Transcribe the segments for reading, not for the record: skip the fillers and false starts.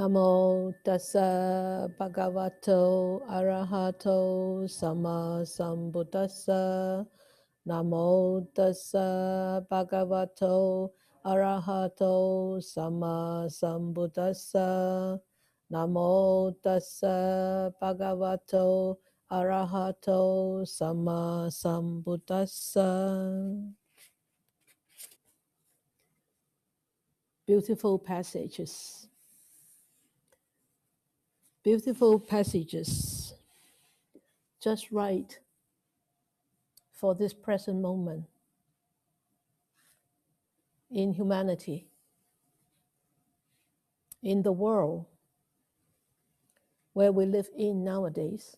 Namo tassa bhagavato arahato sama sambuddhassa. Namo tassa bhagavato arahato sama sambuddhassa. Namo tassa bhagavato arahato sama sambuddhassa. Beautiful passages. Beautiful passages, just right for this present moment in humanity, in the world where we live in nowadays.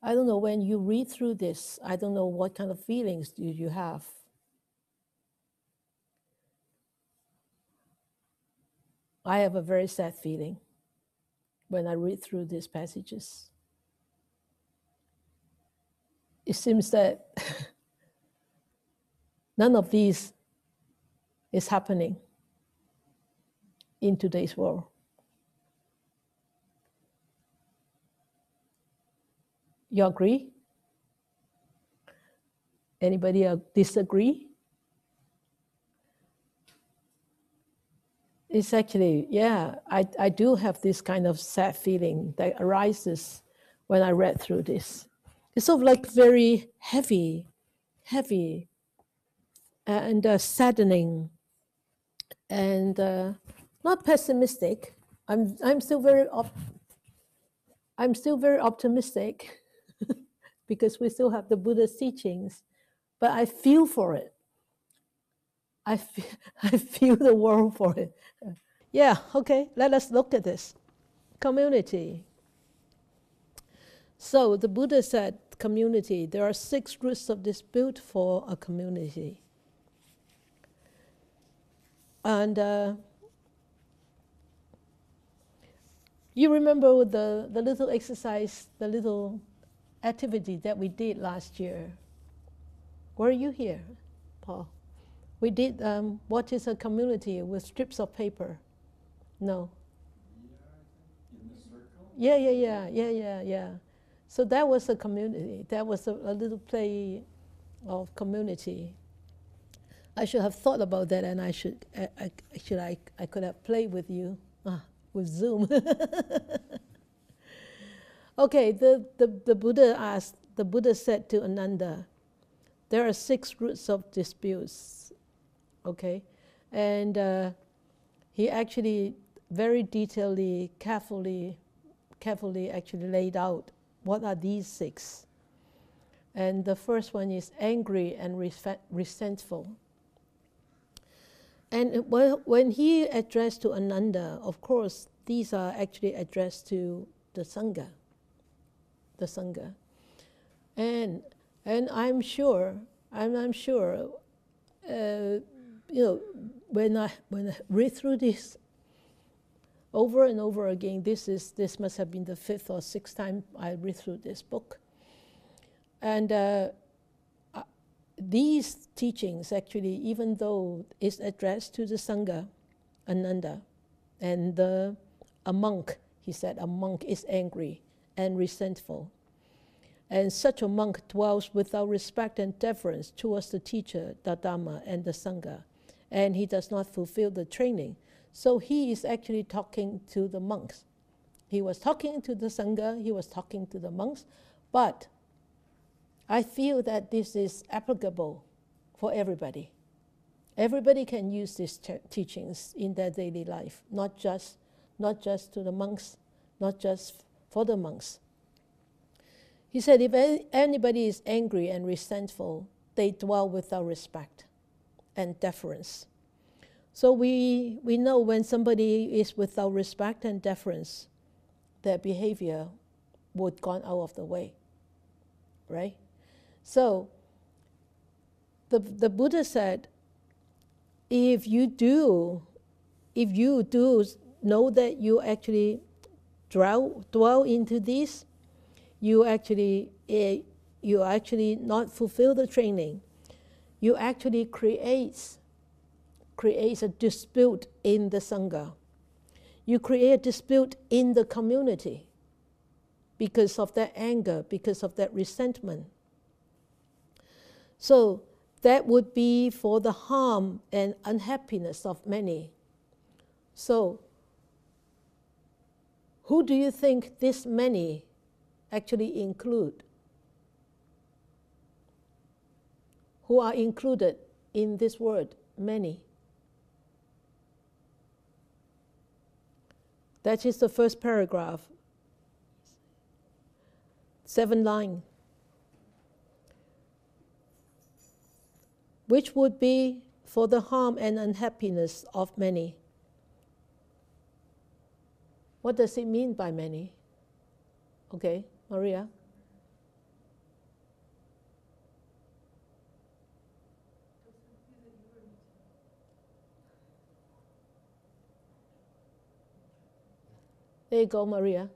I don't know, when you read through this, I don't know what kind of feelings do you have. I have a very sad feeling when I read through these passages. It seems that none of these is happening in today's world. You agree? Anybody disagree? It's actually, yeah, I do have this kind of sad feeling that arises when I read through this. It's sort of like very heavy, and saddening, and not pessimistic. I'm still very optimistic because we still have the Buddha's teachings, but I feel for it. I feel the world for it. Yeah, okay, let us look at this. Community. So the Buddha said community. There are 6 roots of dispute for a community. And you remember the little exercise, the little activity that we did last year. Were you here, Paul? We did what is a community with strips of paper. No. In the circle? Yeah. So that was a community. That was a little play of community. I should have thought about that, and I could have played with you with Zoom. Okay, the Buddha said to Ananda, there are 6 roots of disputes. Okay, and he actually very detailedly, carefully actually laid out what are these 6. And the first one is angry and resentful. And when he addressed to Ananda, of course, these are actually addressed to the Sangha. And I'm sure, when I read through this over and over again, this must have been the 5th or 6th time I read through this book. And these teachings actually, even though it's addressed to the Sangha, Ananda, and a monk, he said, a monk is angry and resentful. And such a monk dwells without respect and deference towards the teacher, the Dharma, and the Sangha, and he does not fulfill the training. So he is actually talking to the monks. He was talking to the Sangha, he was talking to the monks, but I feel that this is applicable for everybody. Everybody can use these teachings in their daily life, not just to the monks, not just for the monks. He said, if anybody is angry and resentful, they dwell without respect and deference. So we know when somebody is without respect and deference, their behavior would gone out of the way, right? So the Buddha said, if you do know that you actually dwell into this, you actually not fulfill the training. You actually create creates a dispute in the Sangha. You create a dispute in the community because of that anger, because of that resentment. So that would be for the harm and unhappiness of many. So who do you think this many actually include? Who are included in this word, many? That is the first paragraph, 7 lines. Which would be for the harm and unhappiness of many. What does it mean by many? Okay, Maria? There you go, Maria.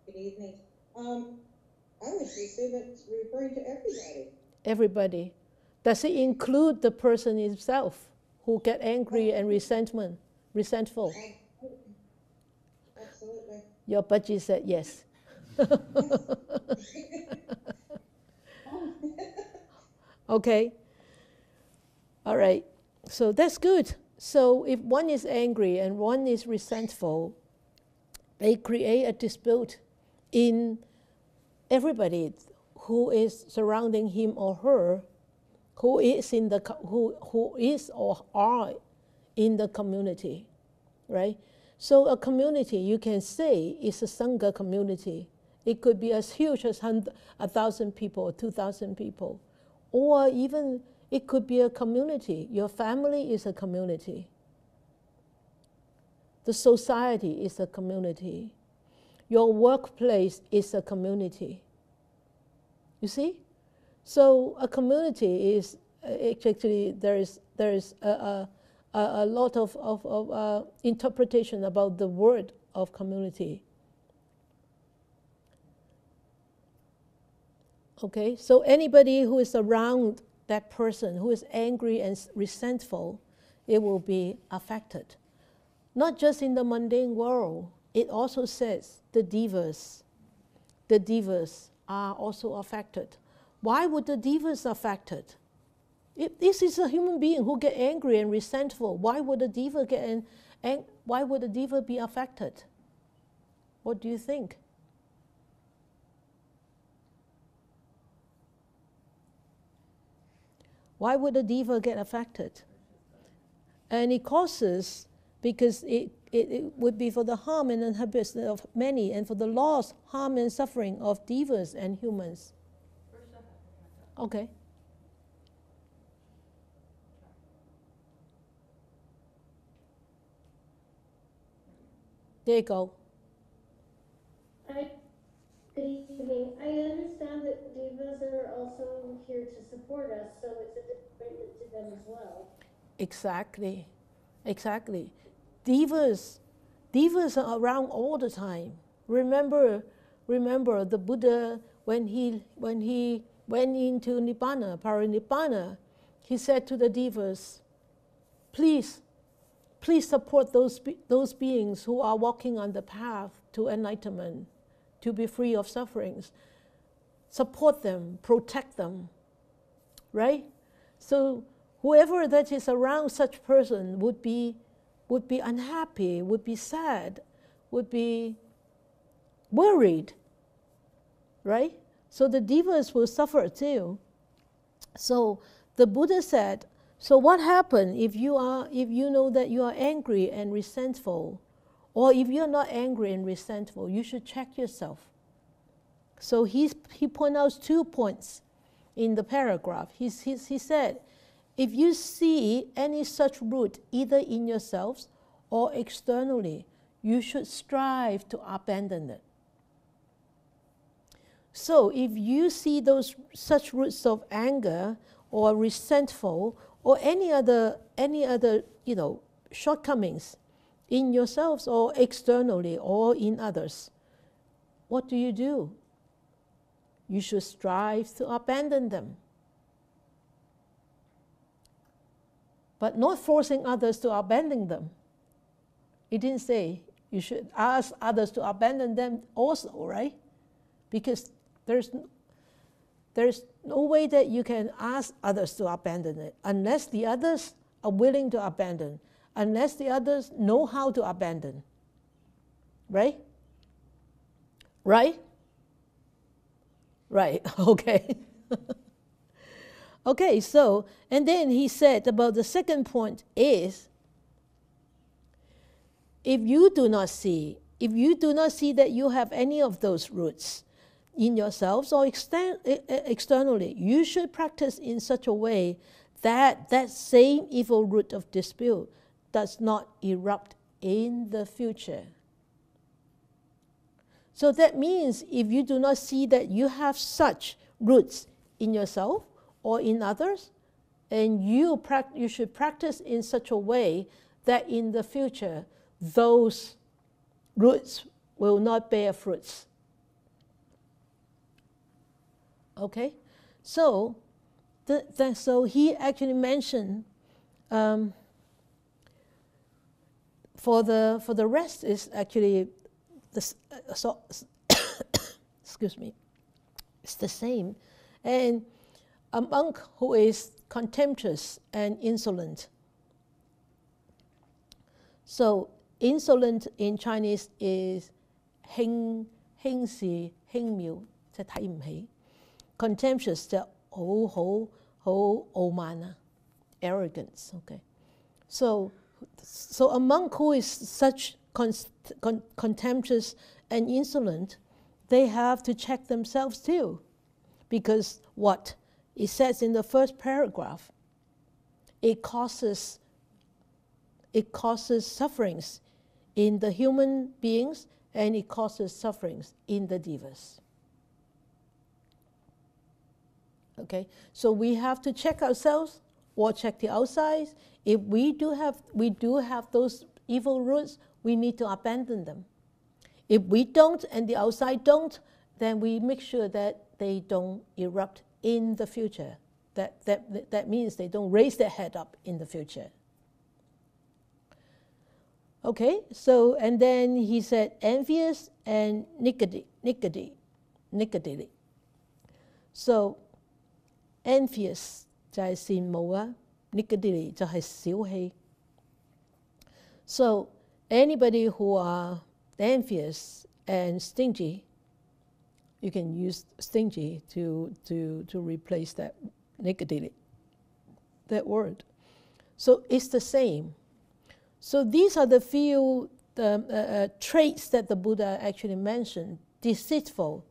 Good evening. I would just say that's referring to everybody. Everybody. Does it include the person himself who get angry and resentful? Absolutely. Your budgie said yes. Okay. All right. So that's good. So if one is angry and one is resentful, they create a dispute in everybody who is surrounding him or her, who is or are in the community, right? So a community, you can say, is a Sangha community. It could be as huge as 1,000 people or 2,000 people. Or even it could be a community. Your family is a community. The society is a community. Your workplace is a community. You see? So a community is actually, there is a lot of interpretation about the word of community. Okay, so anybody who is around that person who is angry and resentful, it will be affected. Not just in the mundane world, it also says the devas are also affected. Why would the devas affected? If this is a human being who get angry and resentful, why would the deva why would the deva be affected? What do you think? Why would the deva get affected? And it causes, because it would be for the harm and unhappiness of many, and for the loss, harm and suffering of devas and humans. Okay. There you go. Good evening. I understand that devas are also here to support us, so it's a disappointment to them as well. Exactly. Devas are around all the time. Remember the Buddha when he went into Nibbana, Parinibbana, he said to the devas, please support those beings who are walking on the path to enlightenment, to be free of sufferings. Support them, protect them, right? So whoever that is around such person would be unhappy, would be sad, would be worried, right? So the devas will suffer too. So the Buddha said, so what happens if you know that you are angry and resentful, or if you're not angry and resentful, you should check yourself. So he pointed out 2 points in the paragraph. He said, if you see any such root either in yourselves or externally, you should strive to abandon it. So if you see such roots of anger or resentful or any other shortcomings in yourselves or externally or in others, what do? You should strive to abandon them. but not forcing others to abandon them. He didn't say you should ask others to abandon them also, right? Because there's no way that you can ask others to abandon it unless the others are willing to abandon, unless the others know how to abandon. Right? Right? Right, okay. Okay, so, and then he said about the second point is, if you do not see that you have any of those roots in yourselves or externally, you should practice in such a way that that same evil root of dispute does not erupt in the future. So that means if you do not see that you have such roots in yourself or in others, and you should practice in such a way that in the future those roots will not bear fruits. Okay? So, so he actually mentioned for the rest is actually excuse me, it's the same. And a monk who is contemptuous and insolent. So insolent in Chinese is 輕視輕蔑，即係睇唔起。Contemptuous 就好傲慢啊 ，arrogance. Okay, so a monk who is such contemptuous and insolent, they have to check themselves too, because what it says in the first paragraph, it causes sufferings in the human beings, and it causes sufferings in the devas. Okay, so we have to check ourselves or check the outside. If we do have those evil roots, we need to abandon them. If we don't and the outside don't, then we make sure that they don't erupt in the future. That means they don't raise their head up in the future. Okay, so, and then he said envious and niggardly. So, envious 就係羨慕啊 ，niggardly 就係小氣。So, anybody who are envious and stingy, you can use stingy to replace that niggardly, that word. So it's the same. So these are the few traits that the Buddha actually mentioned: deceitful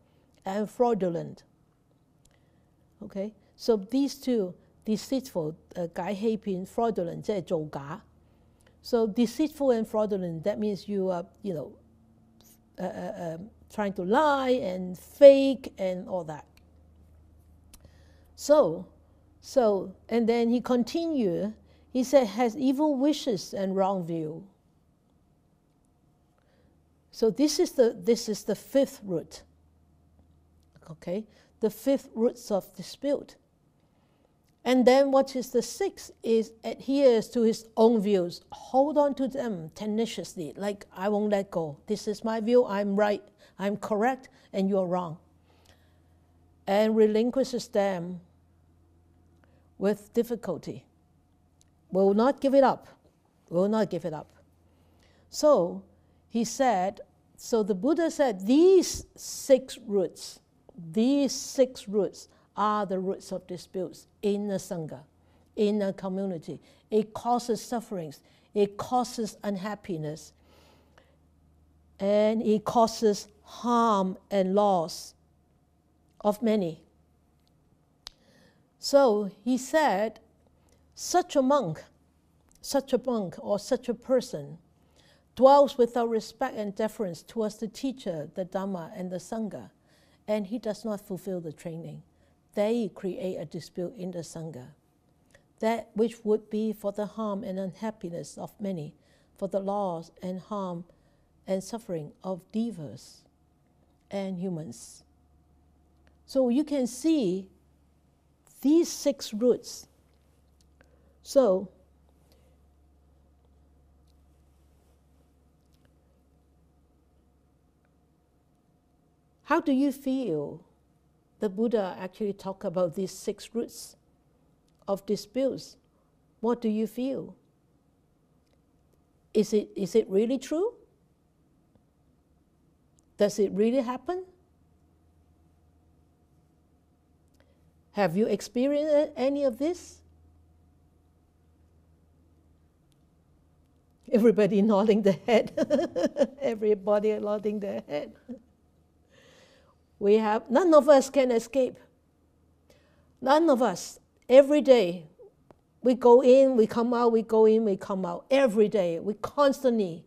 and fraudulent. Okay, so these two, deceitful, 解欺騙 fraudulent 即係造假。So deceitful and fraudulent, that means you are, trying to lie and fake and all that. So, and then he continued, he said, has evil wishes and wrong view. So this is the fifth root. Okay, the fifth roots of dispute. And then what is the sixth is adheres to his own views. Hold on to them tenaciously, like I won't let go. This is my view, I'm right, I'm correct, and you're wrong. And relinquishes them with difficulty. Will not give it up. Will not give it up. So he said, so the Buddha said these six roots are the roots of disputes in a Sangha, in a community. It causes sufferings, it causes unhappiness, and it causes harm and loss of many. So he said, such a monk or such a person dwells without respect and deference towards the teacher, the Dharma, and the Sangha, and he does not fulfill the training. They create a dispute in the Sangha, that which would be for the harm and unhappiness of many, for the loss and harm and suffering of devas and humans. So you can see these six roots. So How do you feel the Buddha actually talk about these 6 roots of disputes? What do you feel? Is it really true? Does it really happen? Have you experienced any of this? Everybody nodding their head. Everybody nodding their head. None of us can escape. None of us. Every day, we go in, we come out, we go in, we come out. Every day, we constantly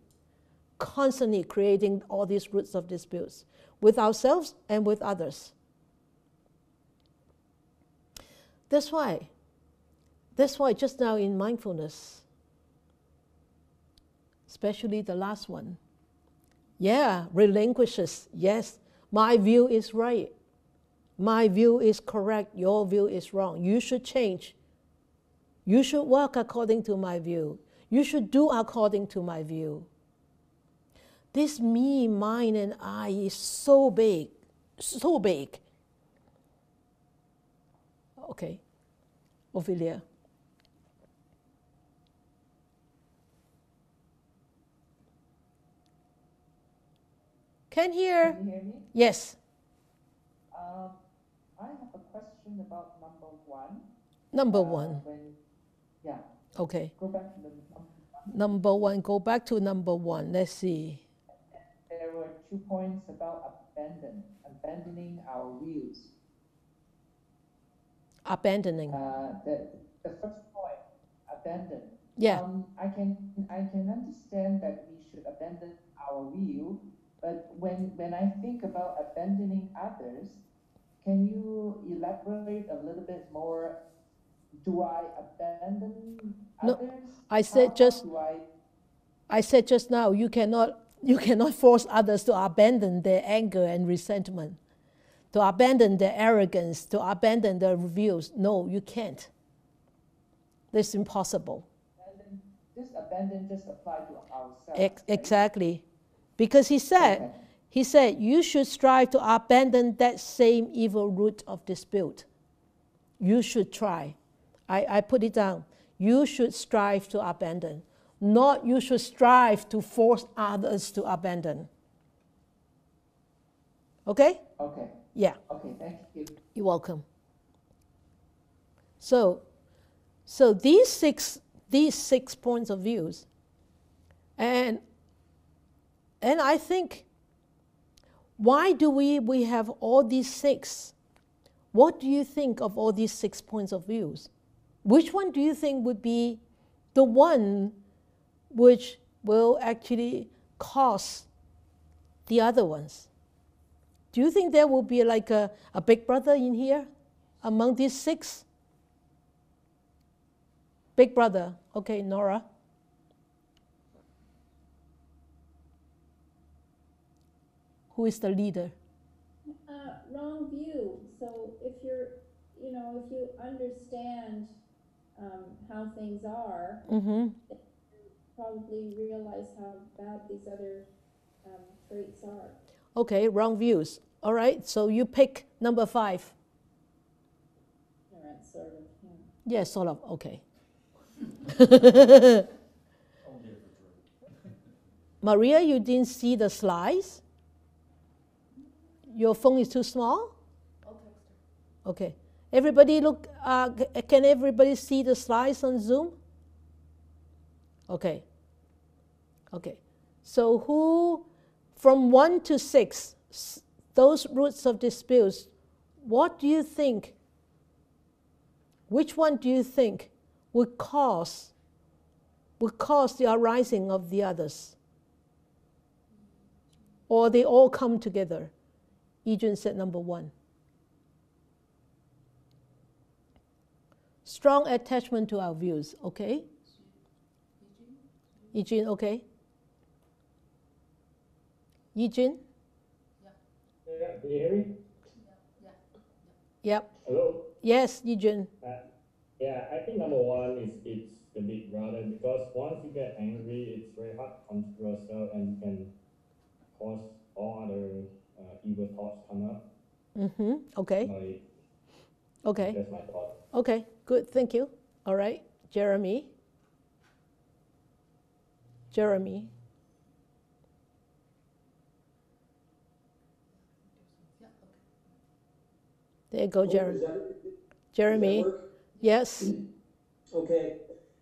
creating all these roots of disputes with ourselves and with others. That's why just now in mindfulness, especially the last one, relinquishes, yes, my view is right, my view is correct, your view is wrong, you should change, you should work according to my view, you should do according to my view. This me, mine, and I is so big, so big. Okay, Ophelia. Can hear? Can you hear me? Yes. I have a question about number 1. Number 1. Okay. Go back to the Number 1. Go back to number 1. Let's see. There were 2 points about abandoning our views. Abandoning. The first point, abandon. Yeah. I can understand that we should abandon our view, but when I think about abandoning others, can you elaborate a little bit more? Do I abandon others? I said just now, you cannot force others to abandon their anger and resentment, to abandon their arrogance, to abandon their views. No, you can't. That's impossible. This abandon just apply to ourselves. Exactly. Right? Because he said, you should strive to abandon that same evil root of dispute. You should try. I put it down. You should strive to abandon. Not you should strive to force others to abandon. Okay? Okay. Yeah. Okay, thank you. You're welcome. So these six points of views, and I think, why do we have all these 6? What do you think of all these 6 points of views? Which one do you think would be the one which will actually cause the other ones? Do you think there will be like a big brother in here among these 6? Big brother. Okay, Nora. Who is the leader? Wrong view. So if you understand how things are, you probably realize how bad these other traits are. Okay, wrong views. All right, so you pick number 5. All right, sort of. Yeah, sort of. Okay. Maria, you didn't see the slides? Your phone is too small? I'll text her. Okay. Everybody look, can everybody see the slides on Zoom? Okay. Okay. So who, from 1 to 6, those roots of disputes, what do you think, which one do you think would cause the arising of the others? Or they all come together? Yijun said number 1. Strong attachment to our views, okay? Yijun, okay? Yijun? Yeah, can you hear me? Yep. Hello? Yes, Yijun. Yeah, I think number 1 is it's the big brother, because once you get angry, it's very hard to control yourself and you can cause all other evil thoughts come up. Okay. Okay. That's my thought. Okay, good, thank you. All right, Jeremy. Jeremy. There you go, Jeremy. Jeremy. Yes. Okay.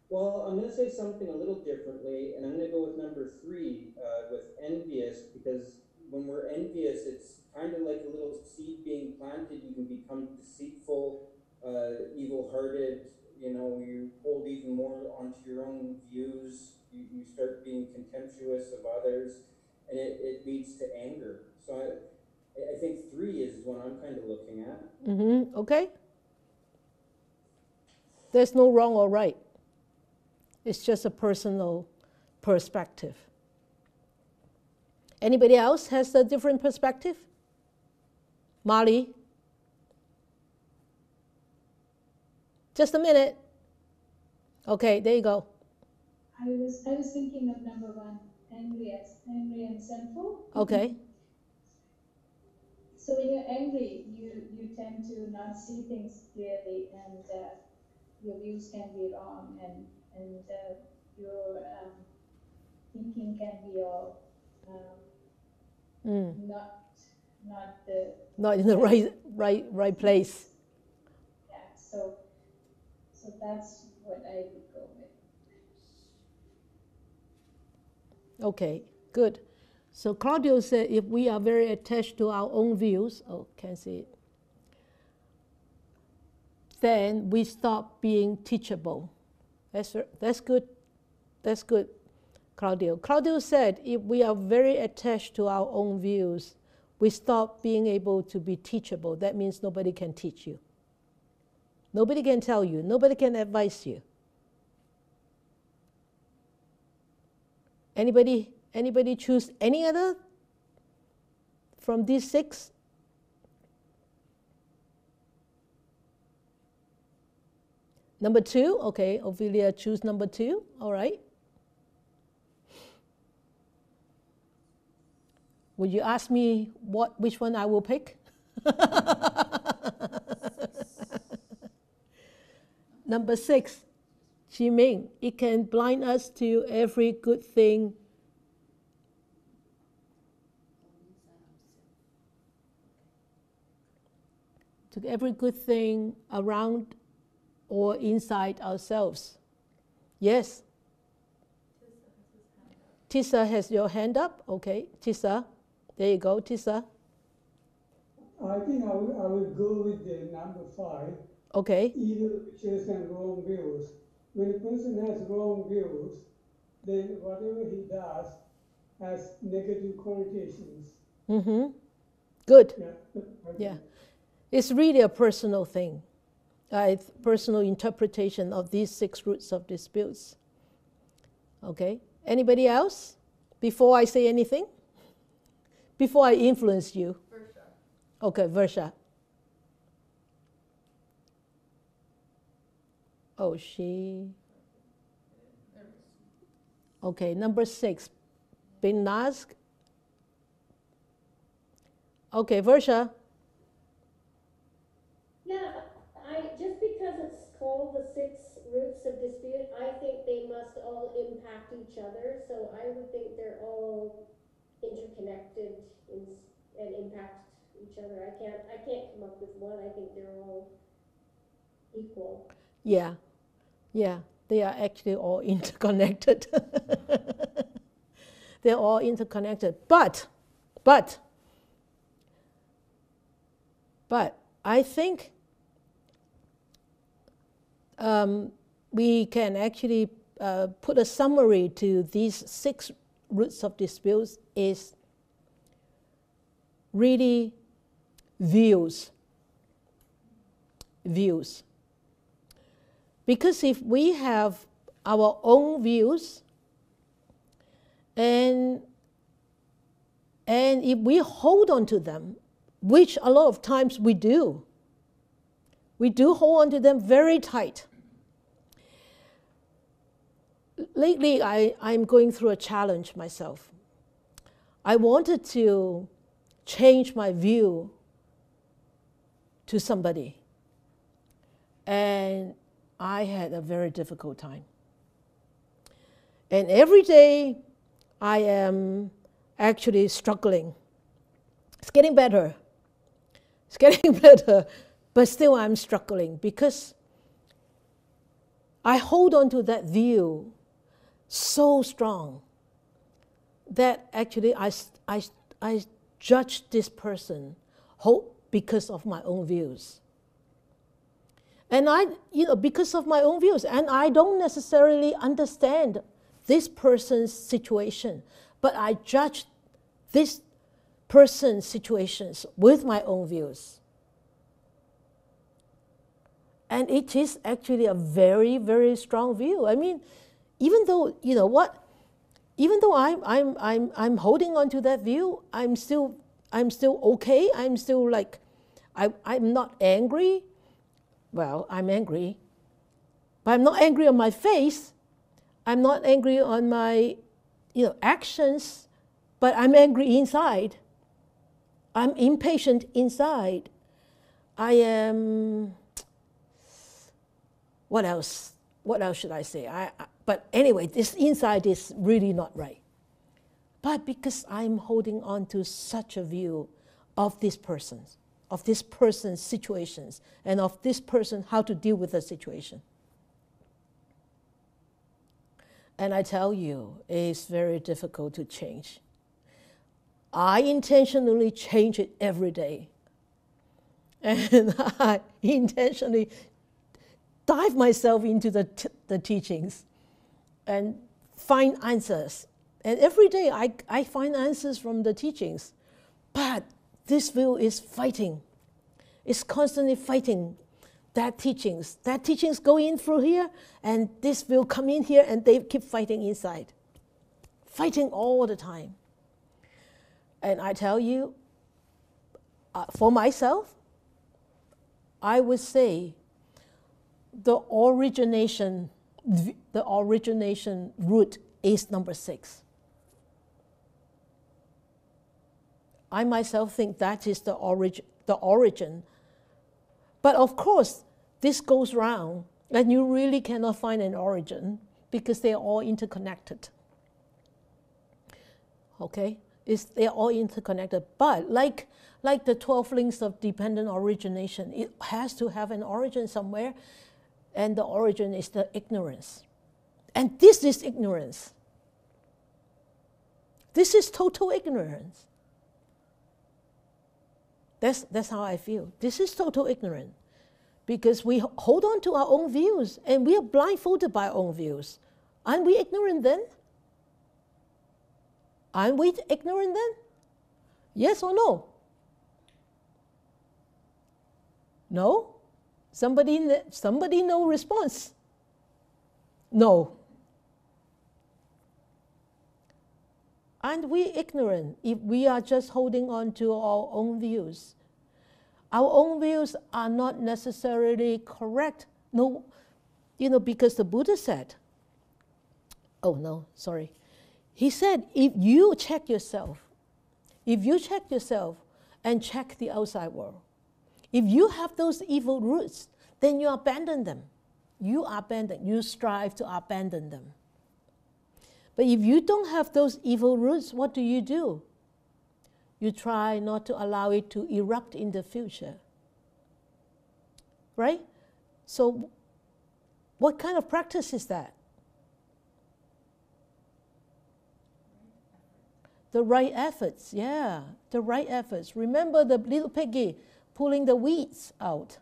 Well, I'm going to say something a little differently, and I'm going to go with number 3, with envious, because when we're envious, it's kind of like a little seed being planted. You can become deceitful, evil-hearted. You know, you hold even more onto your own views. You start being contemptuous of others, and it leads to anger. So I think 3 is what I'm kind of looking at. Okay. There's no wrong or right. It's just a personal perspective. Anybody else has a different perspective? Molly? Just a minute. Okay, there you go. I was thinking of number 1, angry and sinful. Okay. So when you're angry, you tend to not see things clearly, and your views can be wrong, and your thinking can be all not in the right place. Yeah. So that's what I would go with. Okay, good. So Claudio said if we are very attached to our own views, can't see it, then we stop being teachable. That's good. That's good, Claudio. Claudio said if we are very attached to our own views, we stop being able to be teachable. That means nobody can teach you. Nobody can tell you. Nobody can advise you. Anybody choose any other from these 6? Number 2, okay, Ophelia choose number 2, all right. Would you ask me which one I will pick? Number 6, Qiming, it can blind us to every good thing. To every good thing around or inside ourselves. Yes? Tissa has your hand up. Okay, Tissa. There you go, Tissa. I think I will go with the number 5. Okay. Evil wishes and wrong views. When a person has wrong views, then whatever he does has negative connotations. Good. Yeah. Yeah. It's really a personal thing. Personal interpretation of these 6 roots of disputes. Okay. Anybody else? Before I say anything? Before I influence you? Versha. Okay, Versha. Oh, she... Okay, number 6. Binazg. Okay, Versha. Yeah, just because it's called the 6 roots of dispute, I think they must all impact each other. So I would think they're all interconnected and impact each other. I can't come up with one. I think they're all equal. Yeah, they are actually all interconnected. They're all interconnected. But I think we can actually put a summary to these 6 roots of disputes is really views. Because if we have our own views and if we hold on to them, which a lot of times we do hold on to them very tight. Lately, I'm going through a challenge myself. I wanted to change my view to somebody. And I had a very difficult time. And every day I am actually struggling. It's getting better. It's getting better, but still I'm struggling because I hold on to that view so strong that actually I judge this person because of my own views. And because of my own views, and I don't necessarily understand this person's situation, but I judge this person's situations with my own views. And it is actually a very, very strong view. I mean, even though, even though I'm holding on to that view, I'm still okay. I'm still like, I'm not angry. Well, I'm angry, but I'm not angry on my face. I'm not angry on my, actions, but I'm angry inside. I'm impatient inside. I am, what else? What else should I say? But anyway, this inside is really not right. But because I'm holding on to such a view of this person's situations, and of this person, how to deal with the situation. And I tell you, it's very difficult to change. I intentionally change it every day. And I intentionally dive myself into the teachings and find answers. And every day I find answers from the teachings. But this view is fighting. It's constantly fighting that teachings. That teachings go in through here, and this will come in here, and they keep fighting inside. Fighting all the time. And I tell you, for myself, I would say the origination root is number 6. I myself think that is the origin. But of course, this goes round, and you really cannot find an origin because they are all interconnected. Okay? They are all interconnected. But like the 12 links of dependent origination, it has to have an origin somewhere, and the origin is the ignorance. And this is ignorance. This is total ignorance. That's how I feel. This is total ignorance. Because we hold on to our own views, and we are blindfolded by our own views. Aren't we ignorant then? Aren't we ignorant then? Yes or no? No? Somebody no response. No. Aren't we ignorant if we are just holding on to our own views? Our own views are not necessarily correct. No, because the Buddha said, he said, if you check yourself and check the outside world, if you have those evil roots, then you abandon them. You strive to abandon them. But if you don't have those evil roots, what do? You try not to allow it to erupt in the future. Right? So, what kind of practice is that? The right efforts, yeah, the right efforts. Remember the little piggy pulling the weeds out,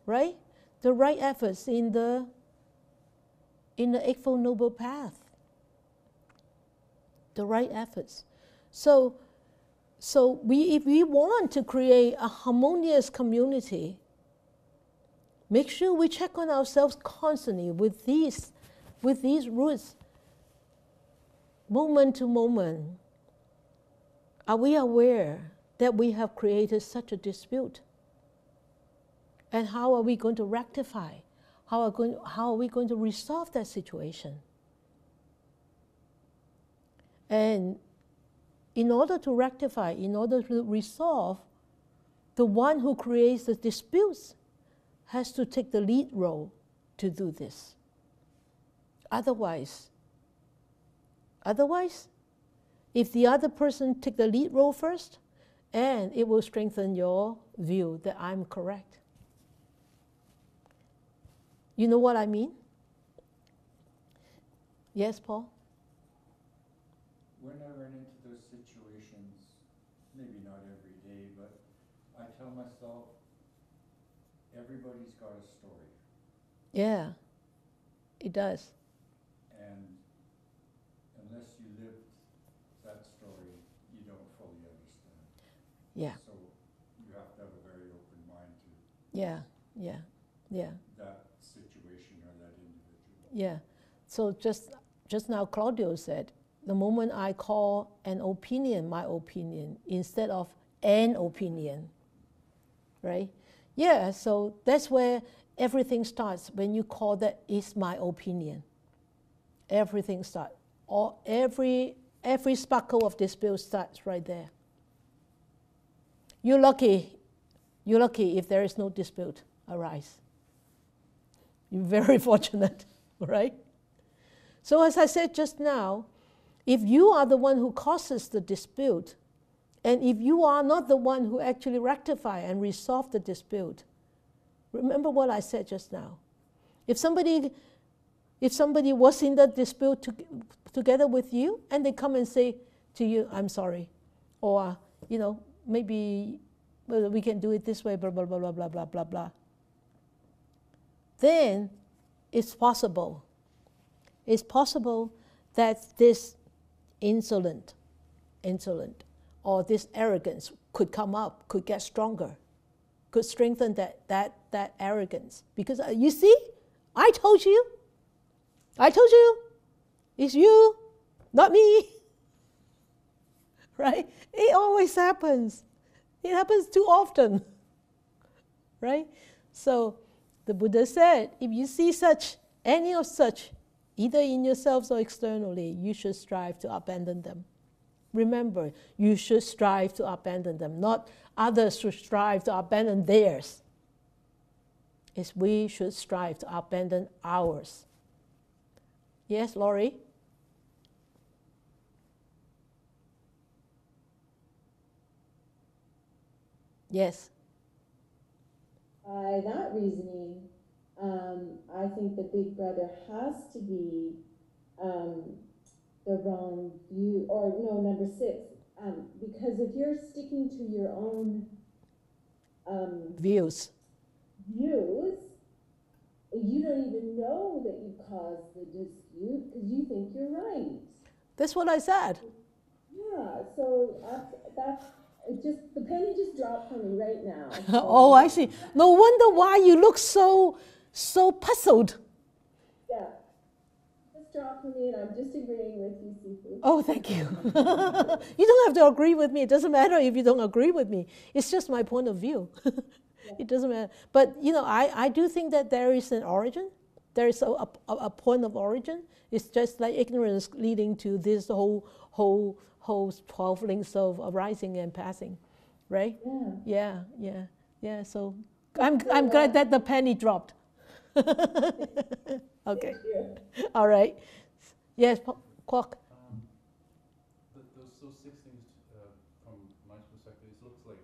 right? The right efforts in the Eightfold Noble Path. The right efforts. So if we want to create a harmonious community, make sure we check on ourselves constantly with these roots. Moment to moment, are we aware that we have created such a dispute? And how are we going to rectify? How are we going to resolve that situation? And in order to rectify, in order to resolve, the one who creates the disputes has to take the lead role to do this. Otherwise, if the other person take the lead role first, and it will strengthen your view that I'm correct. You know what I mean? Yes, Paul? When I run into those situations, maybe not every day, but I tell myself, everybody's got a story. Yeah, it does. And unless you live that story, you don't fully understand. Yeah. So you have to have a very open mind to that situation or that individual. Yeah. So just now Claudio said, the moment I call an opinion my opinion instead of an opinion, right? Yeah, so that's where everything starts, when you call that is my opinion. Everything starts. Or every sparkle of dispute starts right there. You're lucky if there is no dispute arise. You're very fortunate, right? So as I said just now, if you are the one who causes the dispute, and if you are not the one who actually rectify and resolve the dispute, remember what I said just now. If somebody was in the dispute together with you, and they come and say to you, I'm sorry, or, maybe we can do it this way, blah, blah, blah, blah, blah, blah, blah, blah, then it's possible that this insolent, or this arrogance could come up, could get stronger, could strengthen that arrogance. Because you see, I told you, it's you, not me. Right? It always happens. It happens too often. Right? So the Buddha said, if you see any of such, either in yourselves or externally, you should strive to abandon them. Remember, you should strive to abandon them, not others should strive to abandon theirs. It's we should strive to abandon ours. Yes, Laurie? Yes. By that reasoning, I think the big brother has to be the wrong view, or no, number 6, because if you're sticking to your own views, you don't even know that you caused the dispute because you think you're right. That's what I said. Yeah, so that's the penny just dropped for me right now. Oh, I see. No wonder why you look so puzzled. Yeah. Drop for me, and I'm just agreeing with you, Sifu. Oh, thank you. You don't have to agree with me. It doesn't matter if you don't agree with me. It's just my point of view. It doesn't matter. But, I do think that there is an origin. There is a point of origin. It's just like ignorance leading to this whole 12 links of arising and passing, right? Yeah. So I'm glad that the penny dropped. Okay. All right. Yes, Kwok. Those 6 things, from my perspective, it looks like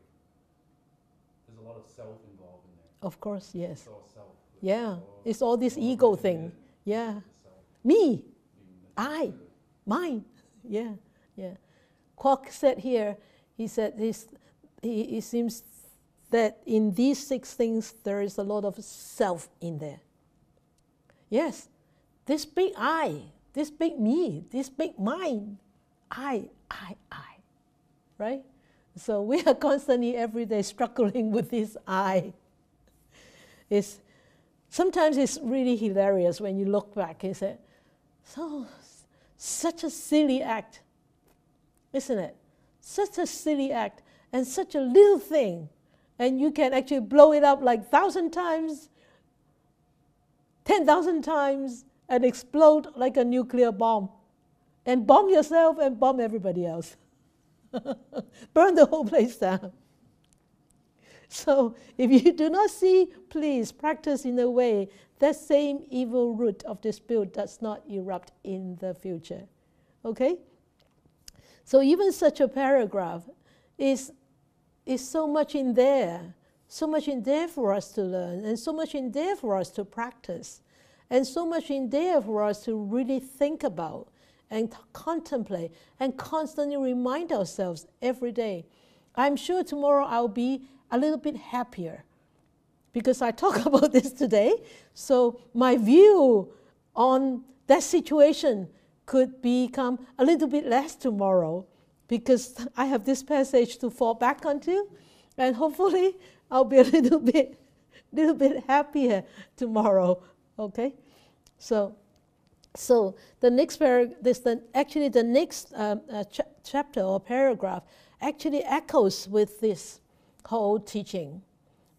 there's a lot of self involved in there. Of course, yes. It's all self. It's all this ego thing. Yeah. Me. I. Mine. Yeah. Kwok said here, he said he seems that in these 6 things there is a lot of self in there. Yes, this big I, this big me, this big mind, I, right? So we are constantly every day struggling with this I. Sometimes it's really hilarious when you look back and say, such a silly act, isn't it? Such a silly act and such a little thing. And you can actually blow it up like 1,000 times, 10,000 times, and explode like a nuclear bomb. And bomb yourself and bomb everybody else. Burn the whole place down. So if you do not see, please practice in a way that same evil root of dispute does not erupt in the future. Okay? So even such a paragraph is so much in there for us to learn, and so much in there for us to practice, and so much in there for us to really think about and contemplate and constantly remind ourselves every day. I'm sure tomorrow I'll be a little bit happier because I talk about this today. So my view on that situation could become a little bit less tomorrow because I have this passage to fall back onto, and hopefully I'll be a little bit happier tomorrow. Okay, so the next the next chapter or paragraph actually echoes with this whole teaching.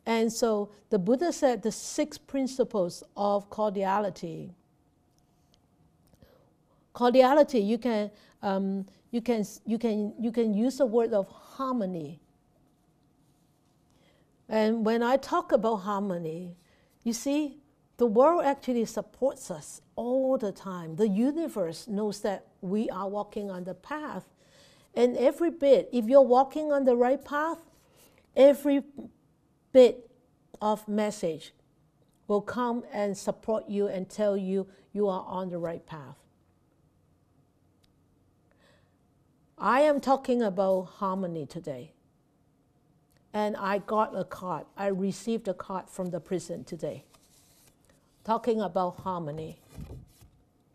And so the Buddha said the 6 principles of cordiality. Cordiality, you can use the word of harmony. And when I talk about harmony, you see, the world actually supports us all the time. The universe knows that we are walking on the path. And every bit, if you're walking on the right path, every bit of message will come and support you and tell you you are on the right path. I am talking about harmony today. And I got a card. I received a card from the prison today, talking about harmony.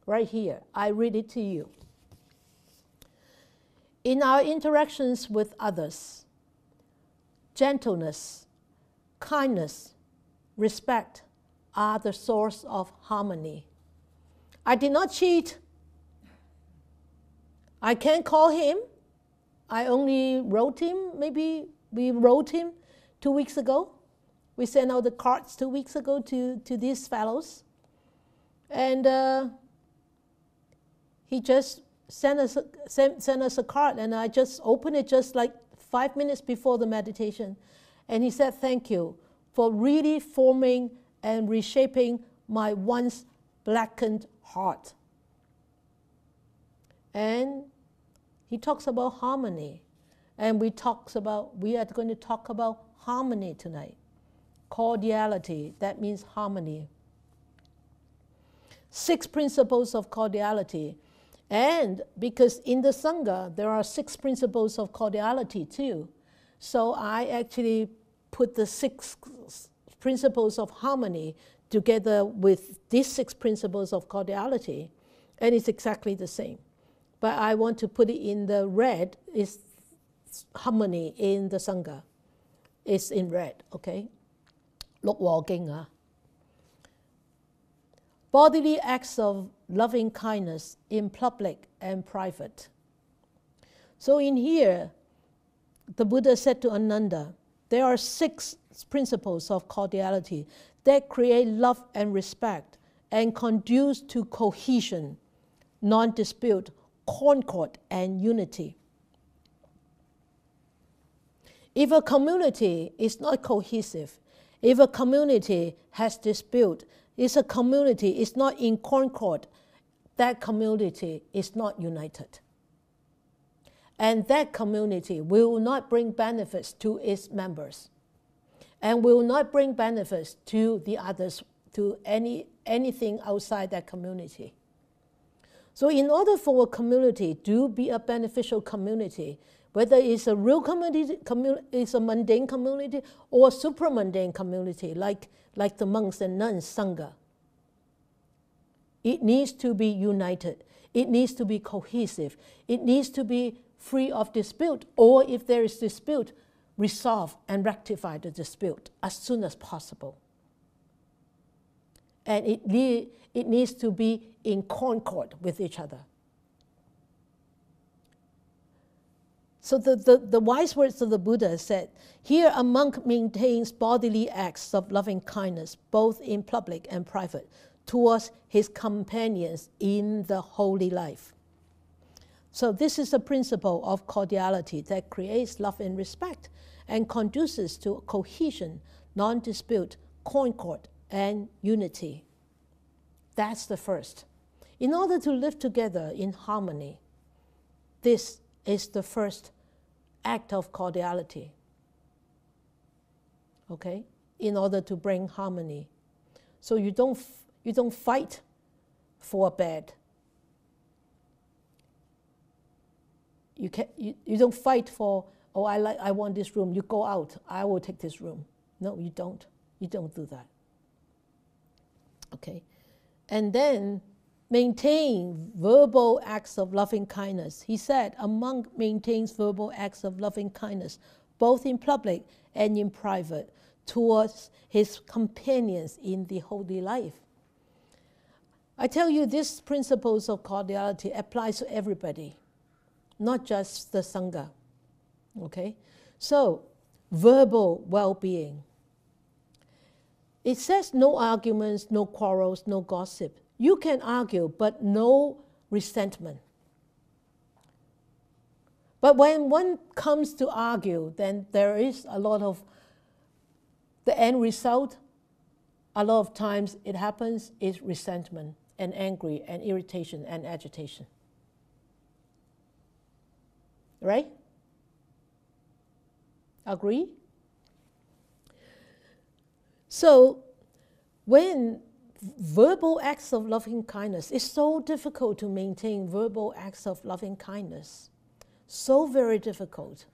Right here, I read it to you. In our interactions with others, gentleness, kindness, respect are the source of harmony. I did not cheat. I can't call him. I only wrote him. Maybe we wrote him 2 weeks ago. We sent out the cards 2 weeks ago to these fellows. And he just sent us a card, and I just opened it just like 5 minutes before the meditation. And he said, thank you for really forming and reshaping my once blackened heart. And he talks about harmony. And we are going to talk about harmony tonight. Cordiality, that means harmony. 6 principles of cordiality. And because in the Sangha, there are 6 principles of cordiality too. So I actually put the 6 principles of harmony together with these 6 principles of cordiality. And it's exactly the same. But I want to put it in the red, is harmony in the Sangha. It's in red, okay? Lục Hòa Kinh. Bodily acts of loving kindness in public and private. So in here, the Buddha said to Ananda, there are 6 principles of cordiality that create love and respect and conduce to cohesion, non-dispute, concord, and unity. If a community is not cohesive, if a community has dispute, if a community is not in concord, that community is not united. And that community will not bring benefits to its members, and will not bring benefits to the others, to anything outside that community. So in order for a community to be a beneficial community, whether it's a real community, it's a mundane community, or a supramundane community, like the monks and nuns, Sangha, it needs to be united. It needs to be cohesive. It needs to be free of dispute, or if there is dispute, resolve and rectify the dispute as soon as possible. And it needs to be in concord with each other. So the wise words of the Buddha said, here a monk maintains bodily acts of loving kindness, both in public and private, towards his companions in the holy life. So this is a principle of cordiality that creates love and respect and conduces to cohesion, non-dispute, concord, and unity. That's the first. In order to live together in harmony, this is the first act of cordiality. Okay? In order to bring harmony. So you don't fight for a bed. You don't fight for, oh, I want this room. You go out. I will take this room. No, you don't. You don't do that. Okay? And then maintain verbal acts of loving kindness. He said a monk maintains verbal acts of loving kindness, both in public and in private, towards his companions in the holy life. I tell you, these principles of cordiality applies to everybody, not just the Sangha. Okay? So, verbal well-being. It says no arguments, no quarrels, no gossip. You can argue, but no resentment. But when one comes to argue, then there is a lot of the end result. A lot of times it happens is resentment and angry and irritation and agitation. Right? Agree? So when verbal acts of loving kindness, it's so difficult to maintain verbal acts of loving kindness. So very difficult.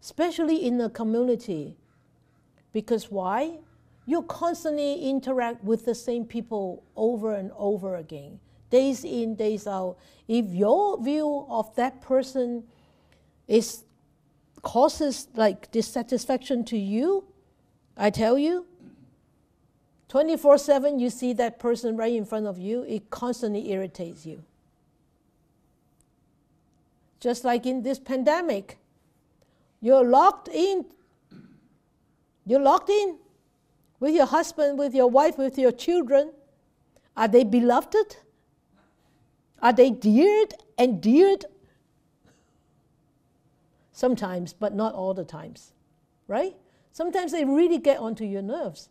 Especially in a community. Because why? You constantly interact with the same people over and over again. Days in, days out. If your view of that person causes like dissatisfaction to you, I tell you, 24/7 you see that person right in front of you, it constantly irritates you. Just like in this pandemic, you're locked in with your husband, with your wife, with your children. Are they beloved? Are they deared and endeared? Sometimes, but not all the times, right? Sometimes they really get onto your nerves.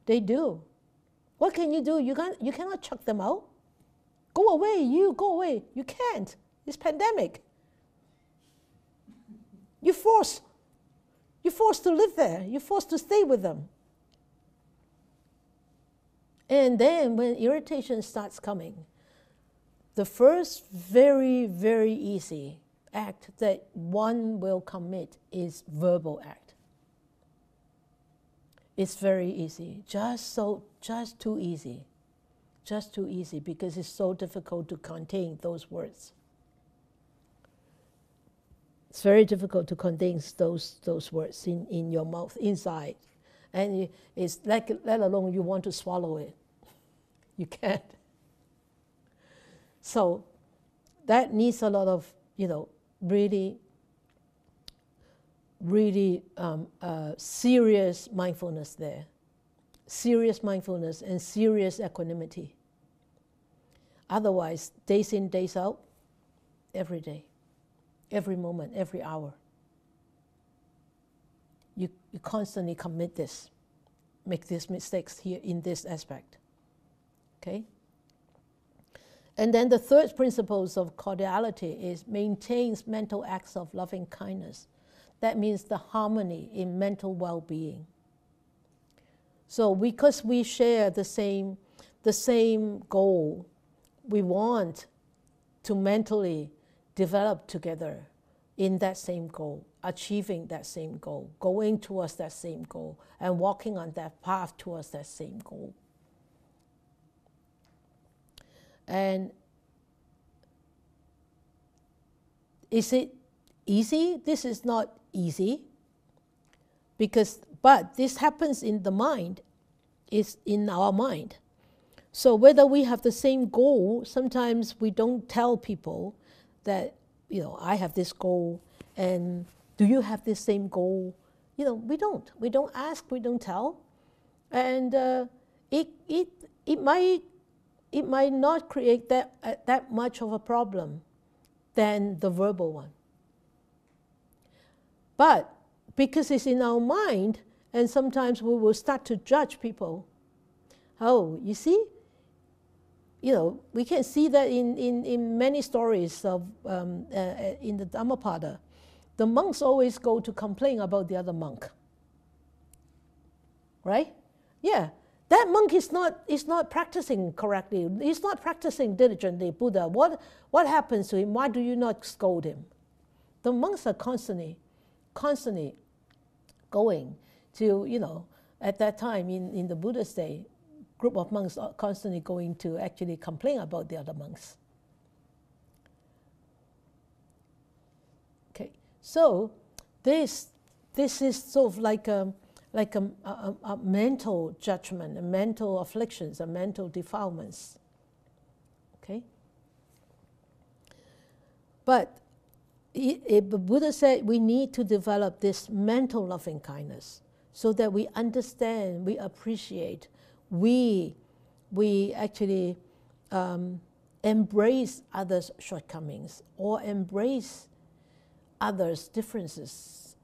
They do. What can you do? You cannot chuck them out. Go away, go away. You can't. It's pandemic. You're forced to live there. You're forced to stay with them. And then when irritation starts coming, the first very, very easy act that one will commit is verbal act. It's very easy, just too easy. Just too easy because it's so difficult to contain those words. It's very difficult to contain those words in your mouth, inside. And it's like, let alone you want to swallow it. You can't. So that needs a lot of, really serious mindfulness there. Serious mindfulness and serious equanimity. Otherwise, days in, days out, every day, every moment, every hour, you constantly commit this, make these mistakes here in this aspect. Okay? And then the third principle of cordiality is maintains mental acts of loving kindness. That means the harmony in mental well-being. So because we share the same goal, we want to mentally develop together in that same goal, achieving that same goal, going towards that same goal, and walking on that path towards that same goal. And is it easy? This is not easy, but this happens in the mind, is in our mind. So whether we have the same goal, sometimes we don't tell people that, I have this goal, and do you have this same goal? We don't. We don't ask, we don't tell. And it might not create that much of a problem. than the verbal one. But because it's in our mind, and sometimes we will start to judge people. Oh, you see? You know, we can see that in many stories of in the Dhammapada. The monks always go to complain about the other monk. Right? Yeah. That monk is not practicing correctly. He's not practicing diligently, Buddha. What happens to him? Why do you not scold him? The monks are constantly going to, you know, at that time in the Buddha's day, group of monks are constantly going to actually complain about the other monks. Okay, so this is sort of like a mental judgment, a mental afflictions, a mental defilements. Okay, but the Buddha said we need to develop this mental loving kindness so that we understand, we appreciate, we actually embrace others' shortcomings or embrace others' differences,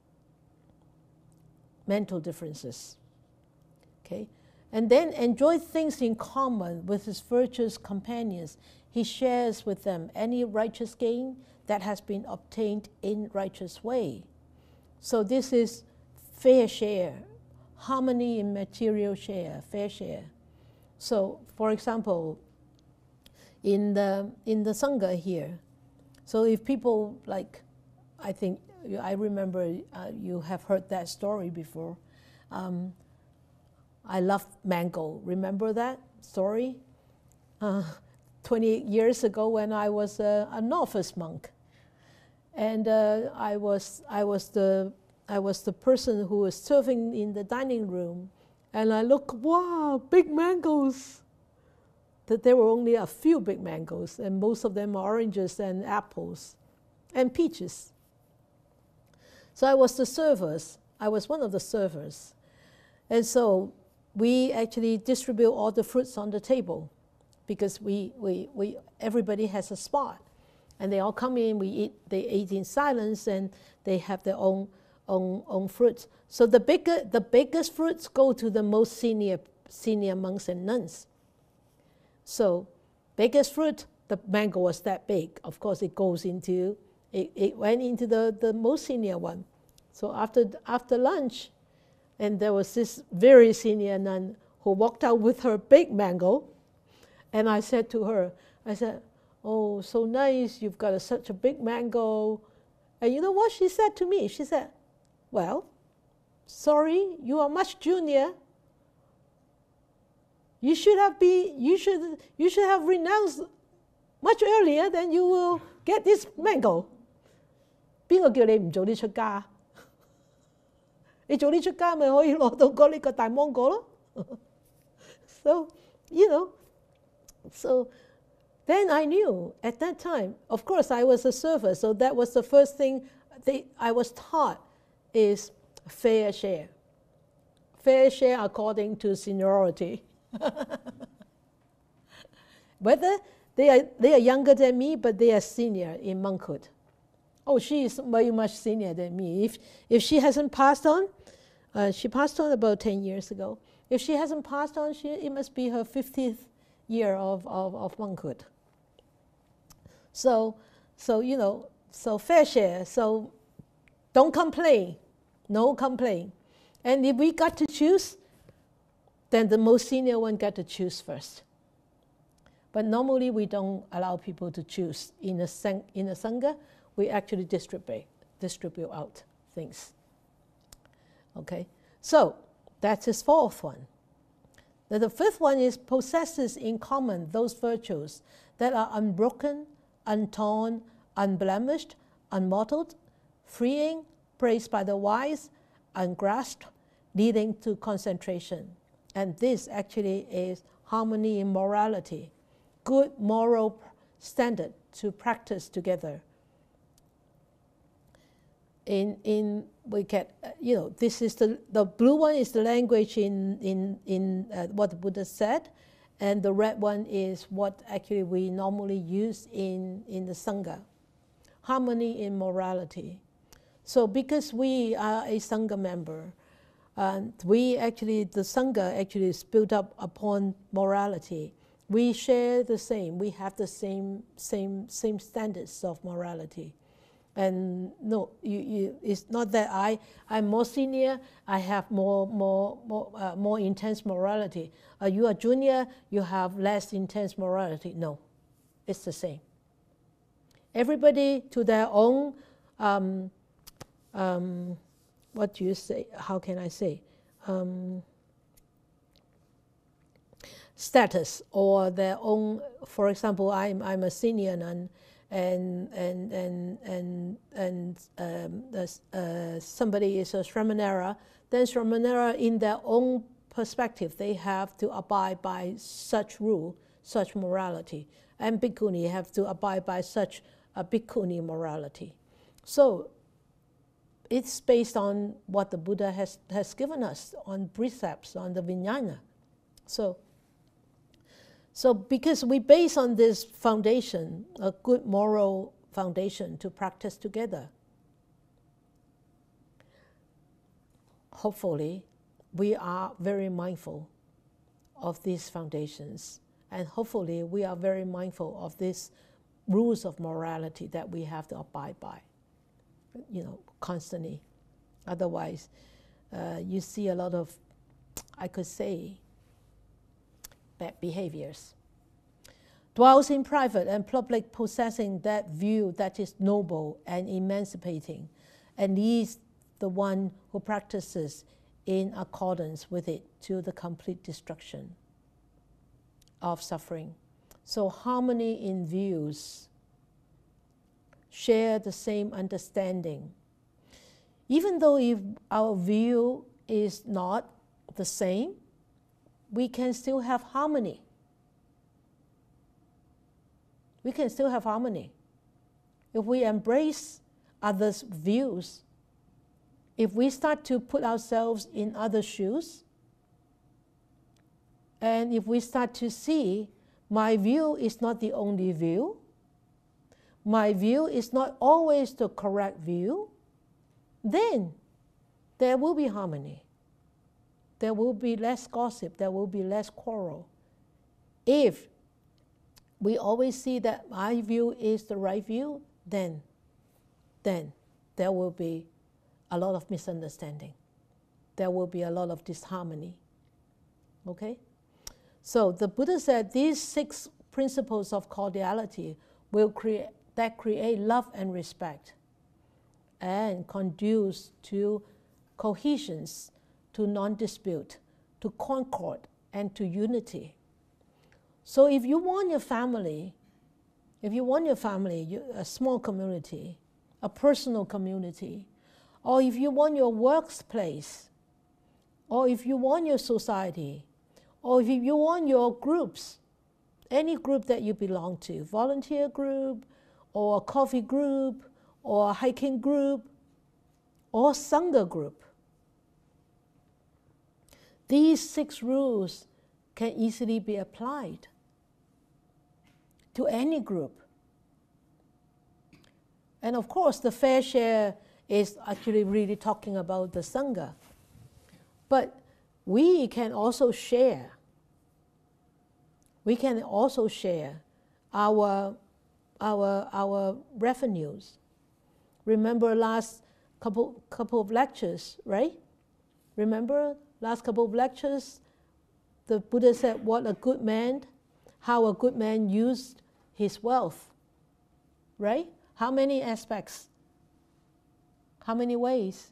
mental differences. Okay? And then enjoy things in common with his virtuous companions. He shares with them any righteous gain that has been obtained in righteous way. So this is fair share, harmony in material share, fair share. So, for example, in the Sangha here, so if people like, I remember you have heard that story before. I love mango. Remember that story? 28 years ago when I was a novice monk. And I was the person who was serving in the dining room, and I look, wow, big mangoes. That there were only a few big mangoes, and most of them are oranges and apples and peaches. So I was the servers. I was one of the servers, and so we actually distribute all the fruits on the table, because everybody has a spot. And they all come in, they eat in silence, and they have their own fruits. So the biggest fruits go to the most senior monks and nuns. So biggest fruit, the mango was that big. Of course, it went into the most senior one. So after lunch, and there was this very senior nun who walked out with her big mango, and I said to her, oh, so nice, you've got such a big mango. And you know what she said to me? She said, well, sorry, you are much junior. You should have renounced much earlier, then you will get this mango. 邊個叫你唔早啲出家？你早啲出家咪可以攞到嗰呢個大芒果咯。So, you know, so then I knew at that time, of course I was a server, so that was the first thing I was taught is fair share. Fair share according to seniority. Whether they are younger than me, but they are senior in monkhood. Oh, she is very much senior than me. If she hasn't passed on, she passed on about 10 years ago. If she hasn't passed on, it must be her 50th year of monkhood. So you know, so fair share. So don't complain, no complain. And if we got to choose, then the most senior one got to choose first. But normally we don't allow people to choose. In a Sangha, we actually distribute out things. Okay, so that's his fourth one. Now the fifth one is possesses in common those virtues that are unbroken, untorn, unblemished, unmottled, freeing, praised by the wise, ungrasped, leading to concentration. And this actually is harmony in morality, good moral standard to practice together. We get, you know, this is the blue one is the language in what the Buddha said, and the red one is what actually we normally use in the Sangha. harmony in morality. So because we are a Sangha member, and the Sangha actually is built up upon morality. We share the same, we have the same standards of morality. And no, it's not that I'm more senior, I have more intense morality. You are junior, you have less intense morality. No, it's the same. Everybody to their own, what do you say? How can I say? Status or their own. For example, I'm a senior nun, and somebody is a Shramanera. Then Shramanera, in their own perspective, they have to abide by such rule, such morality, and bhikkhuni have to abide by such a bhikkhuni morality. So it's based on what the Buddha has given us, on precepts, on the Vijnana. So because we base on this foundation, a good moral foundation to practice together, hopefully we are very mindful of these foundations, and hopefully we are very mindful of these rules of morality that we have to abide by, constantly. Otherwise, you see a lot of, I could say, bad behaviors. Dwells in private and public, possessing that view that is noble and emancipating, and leads the one who practices in accordance with it to the complete destruction of suffering. So harmony in views, share the same understanding. Even though if our view is not the same, we can still have harmony. We can still have harmony. If we embrace others' views, if we start to put ourselves in others' shoes, and if we start to see my view is not the only view, my view is not always the correct view, then there will be harmony. There will be less gossip, there will be less quarrel. If we always see that my view is the right view, then there will be a lot of misunderstanding. There will be a lot of disharmony. Okay? So the Buddha said these 6 principles of cordiality will create love and respect, and conduce to cohesions, to non-dispute, to concord, and to unity. So if you want your family, a small community, a personal community, or if you want your workplace, or if you want your society, or if you want your groups, any group that you belong to, volunteer group, or a coffee group, or a hiking group, or Sangha group, these 6 rules can easily be applied to any group. And of course, the fair share is actually really talking about the Sangha. But we can also share. We can also share our revenues. Remember last couple of lectures, right? Remember last couple of lectures, the Buddha said how a good man used his wealth, right? How many aspects? How many ways?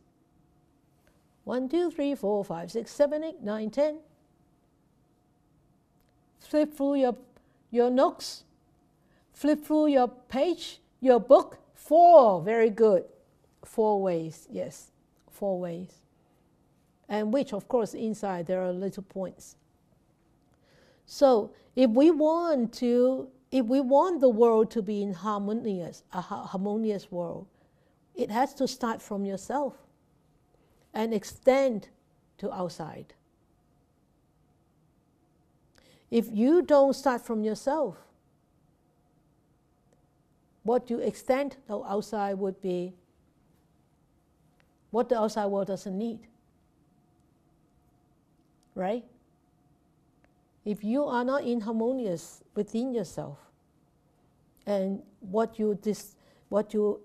1, 2, 3, 4, 5, 6, 7, 8, 9, 10. Flip through your notes. Flip through your page, your book. 4, very good. 4 ways, yes, 4 ways. And which, of course, inside there are little points. So if we want the world to be in a harmonious world, it has to start from yourself and extend to outside. If you don't start from yourself, what you extend to outside would be what the outside world doesn't need. Right? If you are not inharmonious within yourself, and what you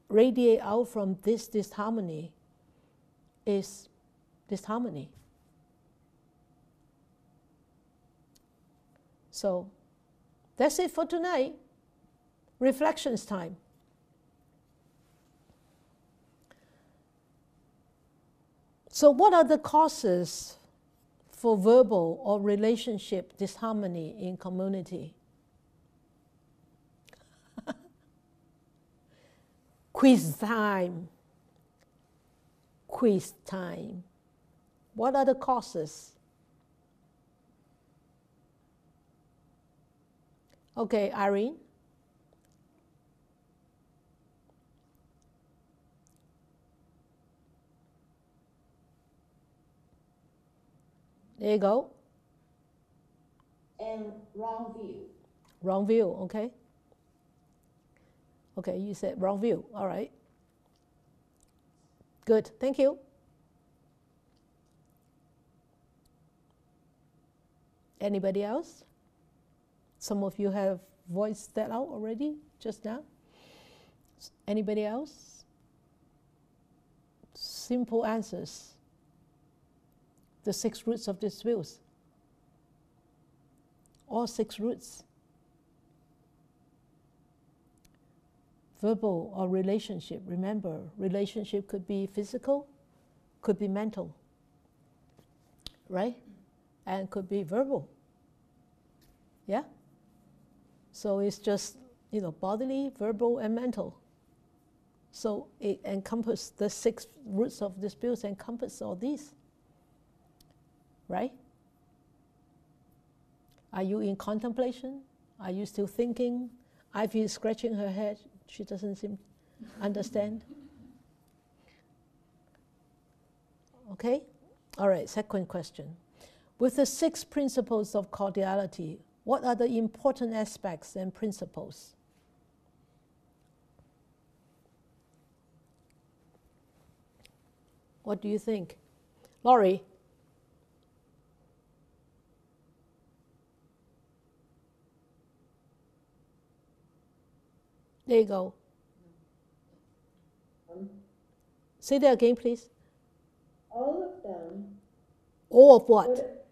radiate out from this disharmony is disharmony. So that's it for tonight. Reflections time. So what are the causes for verbal or relationship disharmony in community? Quiz time. Quiz time. What are the causes? Okay, Irene. There you go. And wrong view. Wrong view, okay. Okay, you said wrong view, all right. Good, thank you. Anybody else? Some of you have voiced that out already just now. Anybody else? Simple answers. The 6 roots of disputes. All 6 roots. Verbal or relationship. Remember, relationship could be physical, could be mental, right? And could be verbal. Yeah? So it's just, bodily, verbal, and mental. So it encompasses the 6 roots of disputes, encompass all these. Right? Are you in contemplation? Are you still thinking? Ivy is scratching her head. She doesn't seem to understand. Okay? All right, second question. With the 6 principles of cordiality, what are the important aspects and principles? What do you think? Laurie? There you go. Say that again, please. All of them. All of what?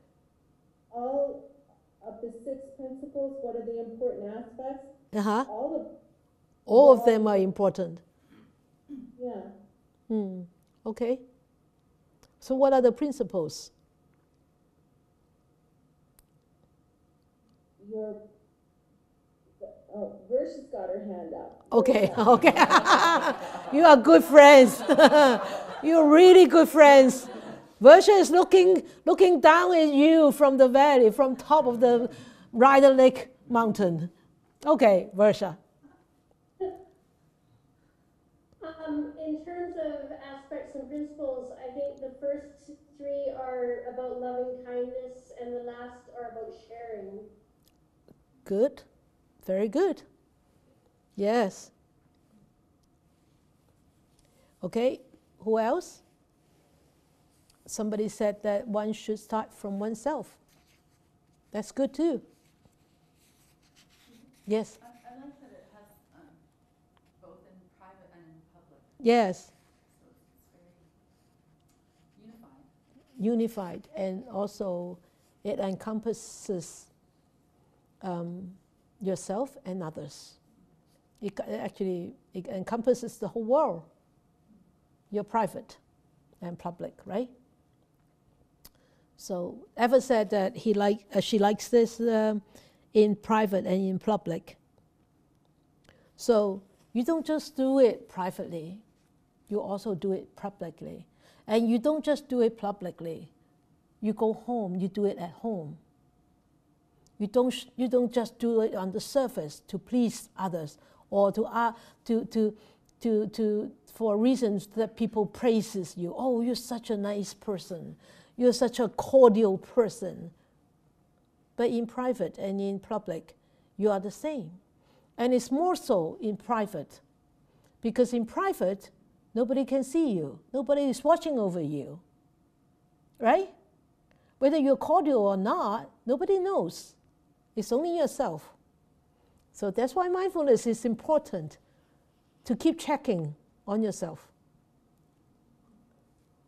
All of the 6 principles, what are the important aspects? Uh-huh. All of them are important. Yeah. Okay. So what are the principles? Versa's got her hand up. Okay, okay. You are good friends. You're really good friends. Versa is looking down at you from the valley, from top of the Rider Lake mountain. Okay, Versa. In terms of aspects and principles, I think the first 3 are about loving kindness and the last are about sharing. Good. Very good. Yes. Okay, who else? Somebody said that one should start from oneself. That's good too. Yes? I like that it has both in private and in public. Yes. So it's very unified. Unified, and also it encompasses yourself and others. It encompasses the whole world. You're private and public, right? So Eva said that she likes this in private and in public. So you don't just do it privately, you also do it publicly. And you don't just do it publicly. You go home, you do it at home. You don't just do it on the surface to please others or for reasons that people praises you. Oh, you're such a nice person. You're such a cordial person. But in private and in public, you are the same. And it's more so in private, because in private, nobody can see you. Nobody is watching over you, right? Whether you're cordial or not, nobody knows. It's only yourself. So that's why mindfulness is important, to keep checking on yourself,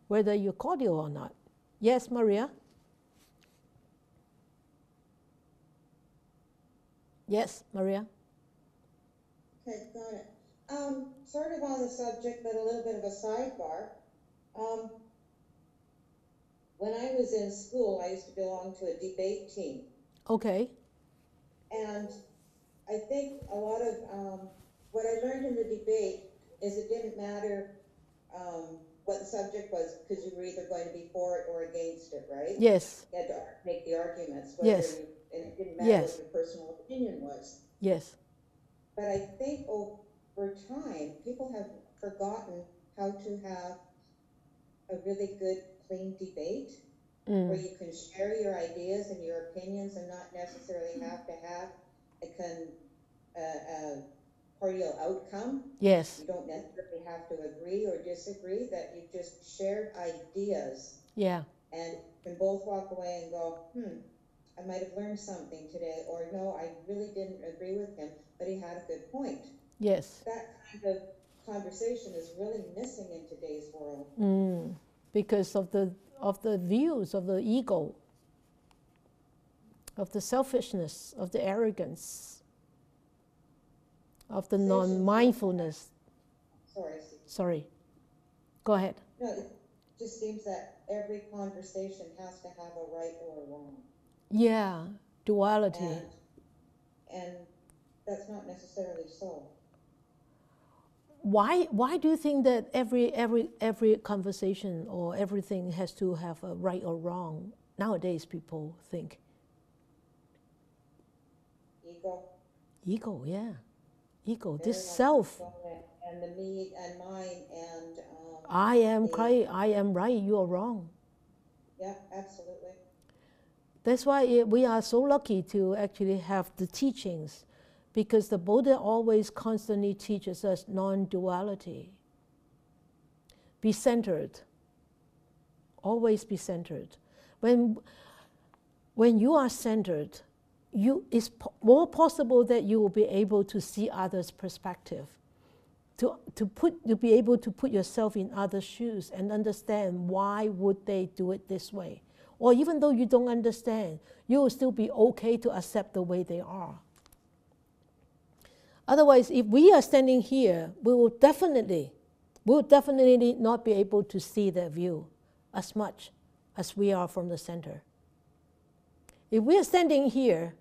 whether you're cordial or not. Yes, Maria? Yes, Maria? Okay, got it. Sort of on the subject, but a little bit of a sidebar. When I was in school, I used to belong to a debate team. Okay. And I think a lot of what I learned in the debate is it didn't matter what the subject was, because you were either going to be for it or against it, right? Yes. You had to make the arguments, Yes. and it didn't matter what your personal opinion was. Yes. But I think over time, people have forgotten how to have a really good, clean debate where you can share your ideas and your opinions and not necessarily have to have a cordial outcome. Yes. You don't necessarily have to agree or disagree, that you just shared ideas. Yeah. And can both walk away and go, I might have learned something today, or no, I really didn't agree with him, but he had a good point. Yes. That kind of conversation is really missing in today's world. Because of the views of the ego, of the selfishness, of the arrogance, of the non-mindfulness. Sorry. Go ahead. No, it just seems that every conversation has to have a right or a wrong. Yeah, duality. And that's not necessarily so. Why do you think that every conversation or everything has to have a right or wrong? Nowadays, people think. Ego. Ego, yeah. Ego, Very this self. And the me and mine and... I am right, you are wrong. Yeah, absolutely. That's why we are so lucky to actually have the teachings, because the Buddha always constantly teaches us non-duality. Be centered. Always be centered. When you are centered, it's more possible that you will be able to see others' perspective, to be able to put yourself in others' shoes and understand why would they do it this way. Or even though you don't understand, you will still be okay to accept the way they are. Otherwise, if we are standing here, we will definitely not be able to see their view as much as we are from the center. If we are standing here,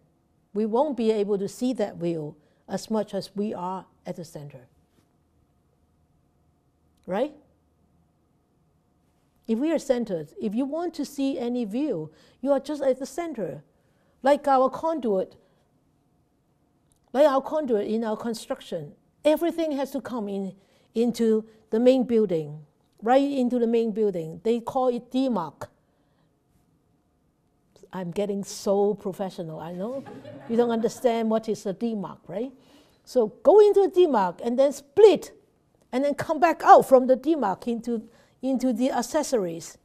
we won't be able to see that view as much as we are at the center. Right? If we are centered, if you want to see any view, you are just at the center. Like our conduit in our construction. Everything has to come into the main building, right into the main building. They call it DMARC. I'm getting so professional, I know. You don't understand what is a DMARC, right? So go into a DMARC and then split, and then come back out from the DMARC into the accessories.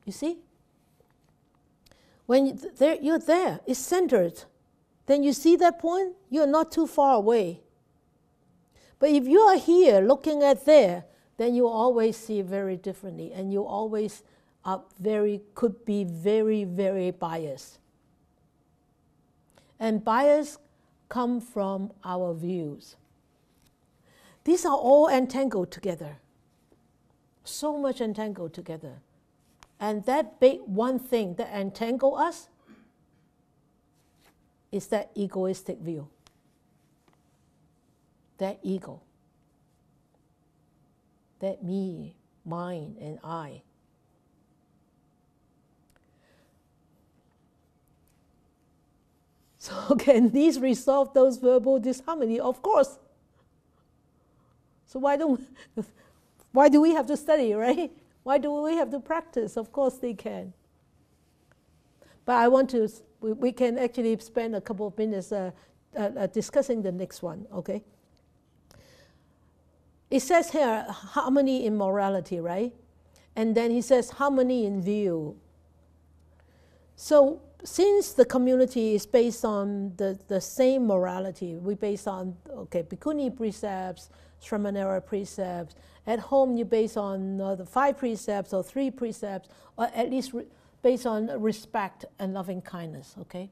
You see? When you're there, it's centered. Then you see that point, you're not too far away. But if you are here looking at there, then you always see very differently, and you always could be very, very biased. And bias come from our views. These are all entangled together. So much entangled together. And that big one thing that entangle us is that egoistic view. That ego. That me, mine, and I. So can these resolve those verbal disharmony? Of course. So why do we have to study, right? Why do we have to practice? Of course they can. But we can actually spend a couple of minutes discussing the next one, okay? It says here harmony in morality, right? And then he says harmony in view. So since the community is based on the same morality, we based on, okay, Bhikkhuni precepts, Sramanera precepts. At home, you base on the 5 precepts or 3 precepts, or at least based on respect and loving kindness, okay?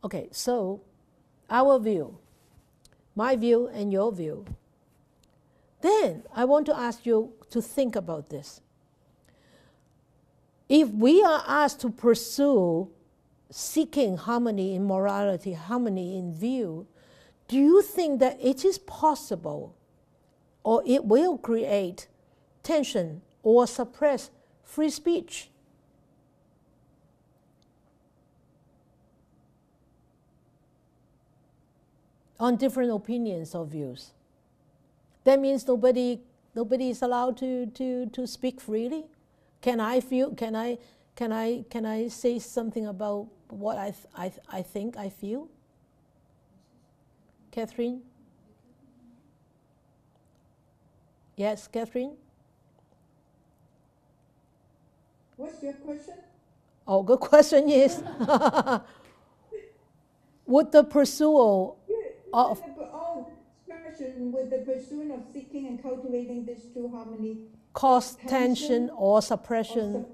Okay, so our view, my view and your view. Then I want to ask you to think about this. If we are asked to pursue seeking harmony in morality, harmony in view, do you think that it is possible or it will create tension or suppress free speech? On different opinions or views. That means nobody is allowed to speak freely. Can I say something about what I think I feel? Catherine? Yes, Catherine? What's your question? Oh, good question is, would the pursuit of with the pursuit of seeking and cultivating this true harmony cause tension or suppression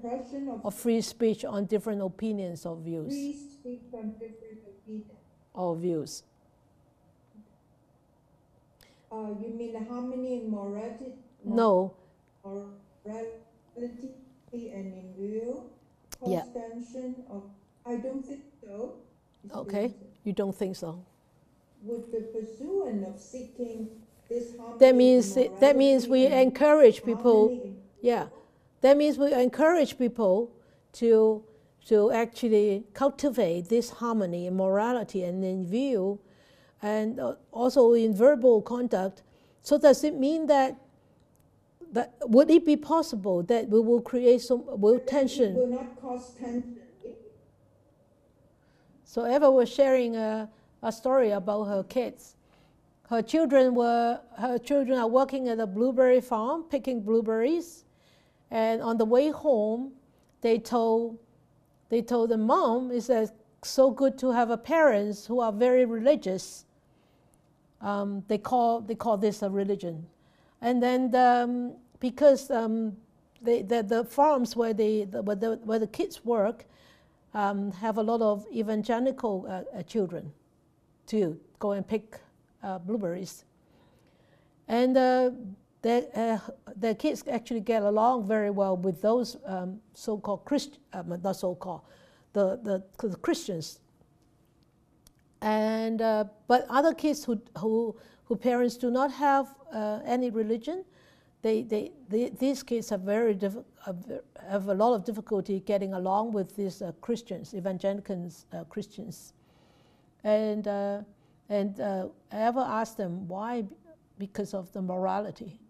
of free speech on different opinions or views? Free speech on different opinions. Or views. You mean the harmony in morality? No. Morality and in view? Cause Yeah. tension of, I don't think so. Okay, you don't think so? With the pursuit of seeking this harmony. That means we encourage people. Yeah, that means we encourage people to actually cultivate this harmony in morality and in view, and also in verbal conduct. So does it mean that would it be possible that we will create some tension? It will not cause tension. So Eva was sharing a story about her kids. Her children are working at a blueberry farm, picking blueberries, and on the way home, they told the mom, "It's so good to have parents who are very religious." They call this a religion, and then because the farms where the kids work have a lot of evangelical children to go and pick blueberries, and the kids actually get along very well with those so-called not so-called, the Christians, and but other kids who parents do not have any religion, these kids have have a lot of difficulty getting along with these Christians, evangelical Christians. And I ever asked them why? Because of the morality.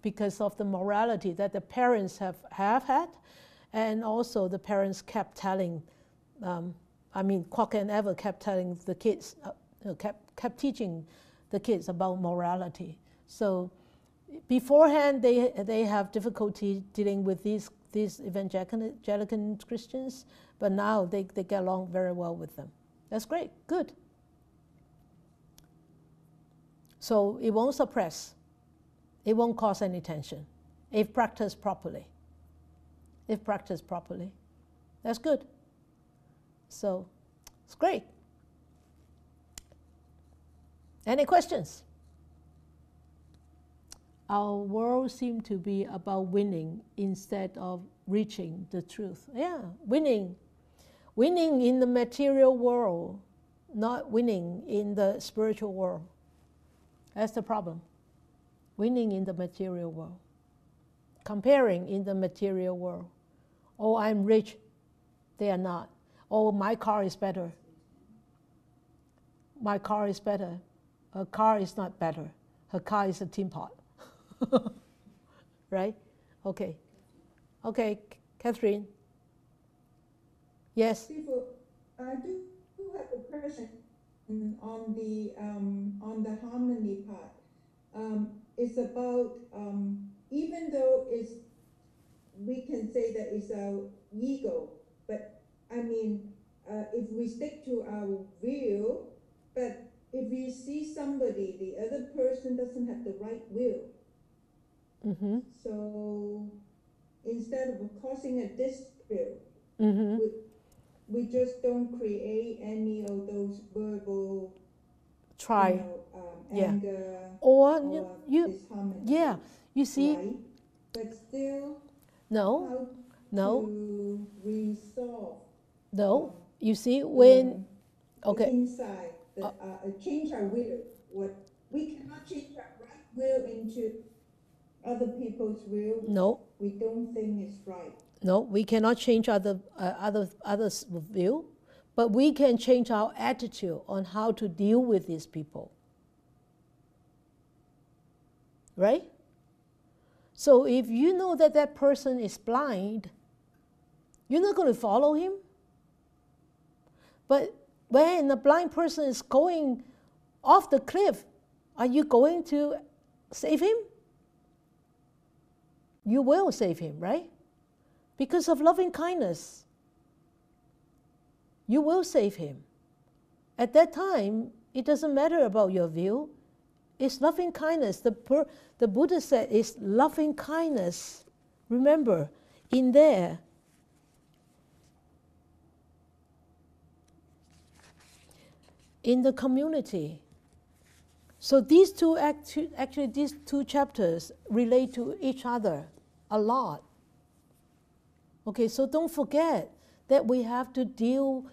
Because of the morality that the parents have had, and also the parents kept telling, Kwok and Eva kept telling the kids, kept teaching the kids about morality. So beforehand, they have difficulty dealing with these evangelical Christians, but now they get along very well with them. That's great, good. So it won't suppress, it won't cause any tension if practiced properly. If practiced properly, that's good. So it's great. Any questions? Our world seems to be about winning instead of reaching the truth. Yeah, winning. Winning in the material world, not winning in the spiritual world. That's the problem. Winning in the material world. Comparing in the material world. Oh, I'm rich. They are not. Oh, my car is better. My car is better. Her car is not better. Her car is a tin pot. Right? Okay. Okay, Catherine. Yes? People, I do have a question. on the harmony part. It's about even though we can say that it's our ego, but I mean, if we stick to our will, but if you see somebody, the other person doesn't have the right will. So instead of causing a dispute, we just don't create any of those verbal anger or disharmony. Yeah, you see. Right? But still, No, no, to resolve. no. You see, when inside, change our will. What we cannot change our right will into other people's will. No. We don't think it's right. No, we cannot change others' view, but we can change our attitude on how to deal with these people. Right? So if you know that that person is blind, you're not going to follow him. But when a blind person is going off the cliff, are you going to save him? You will save him, right? Because of loving kindness. You will save him. At that time, it doesn't matter about your view. It's loving kindness. The Buddha said it's loving kindness. Remember, in there, in the community. So these two, actually these two chapters relate to each other a lot. Okay, so don't forget that we have to deal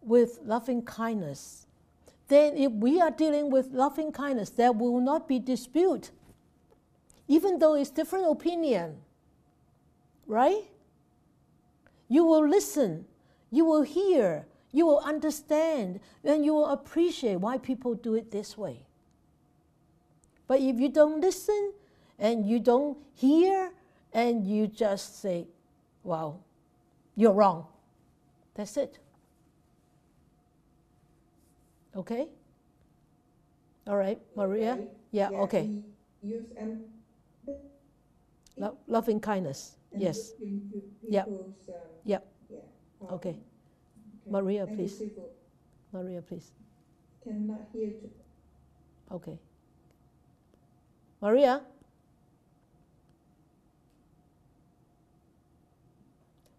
with loving kindness. Then if we are dealing with loving kindness, there will not be dispute, even though it's different opinion, right? You will listen, you will hear, you will understand, and you will appreciate why people do it this way. But if you don't listen, and you don't hear, and you just say, well, you're wrong. That's it. Okay? All right, Maria? Okay. Yeah, okay. Use loving kindness, yes. Yep. Yep. Yeah. Okay. Maria, please. Maria, please. Cannot hear too. Okay. Maria?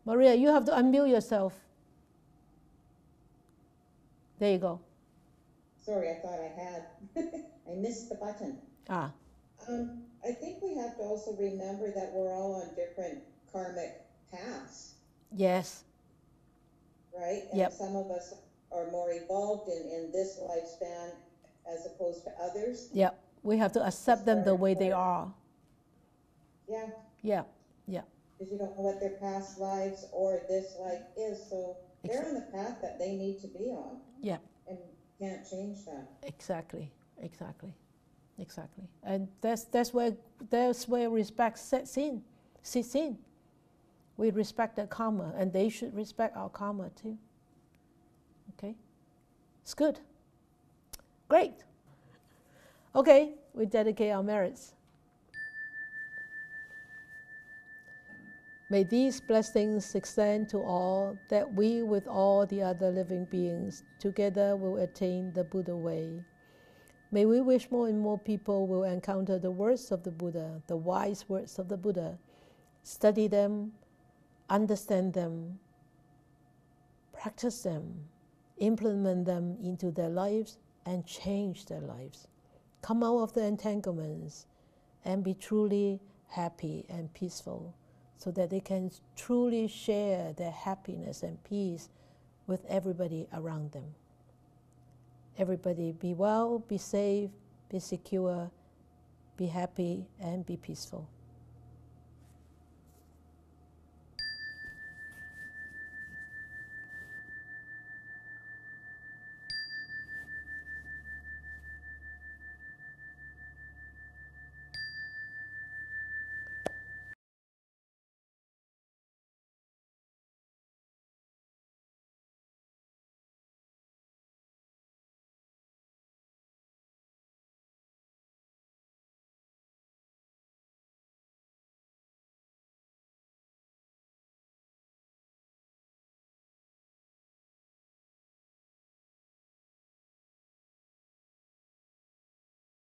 Maria, you have to unmute yourself. There you go. Sorry, I thought I had. I missed the button. Ah. I think we have to also remember that we're all on different karmic paths. Yes. Right? And some of us are more evolved in this lifespan as opposed to others. Yeah. We have to accept them the way they are. Yeah. Yeah. Yeah. Because you don't know what their past lives or this life is, so they're on the path that they need to be on. Yeah. And can't change that. Exactly. And that's where respect sits in. We respect their karma, and they should respect our karma too. Okay? It's good. Great. Okay, we dedicate our merits. May these blessings extend to all, that we with all the other living beings together will attain the Buddha way. May we wish more and more people will encounter the words of the Buddha, the wise words of the Buddha, study them, understand them, practice them, implement them into their lives, and change their lives. Come out of the entanglements and be truly happy and peaceful, so that they can truly share their happiness and peace with everybody around them. Everybody be well, be safe, be secure, be happy, and be peaceful.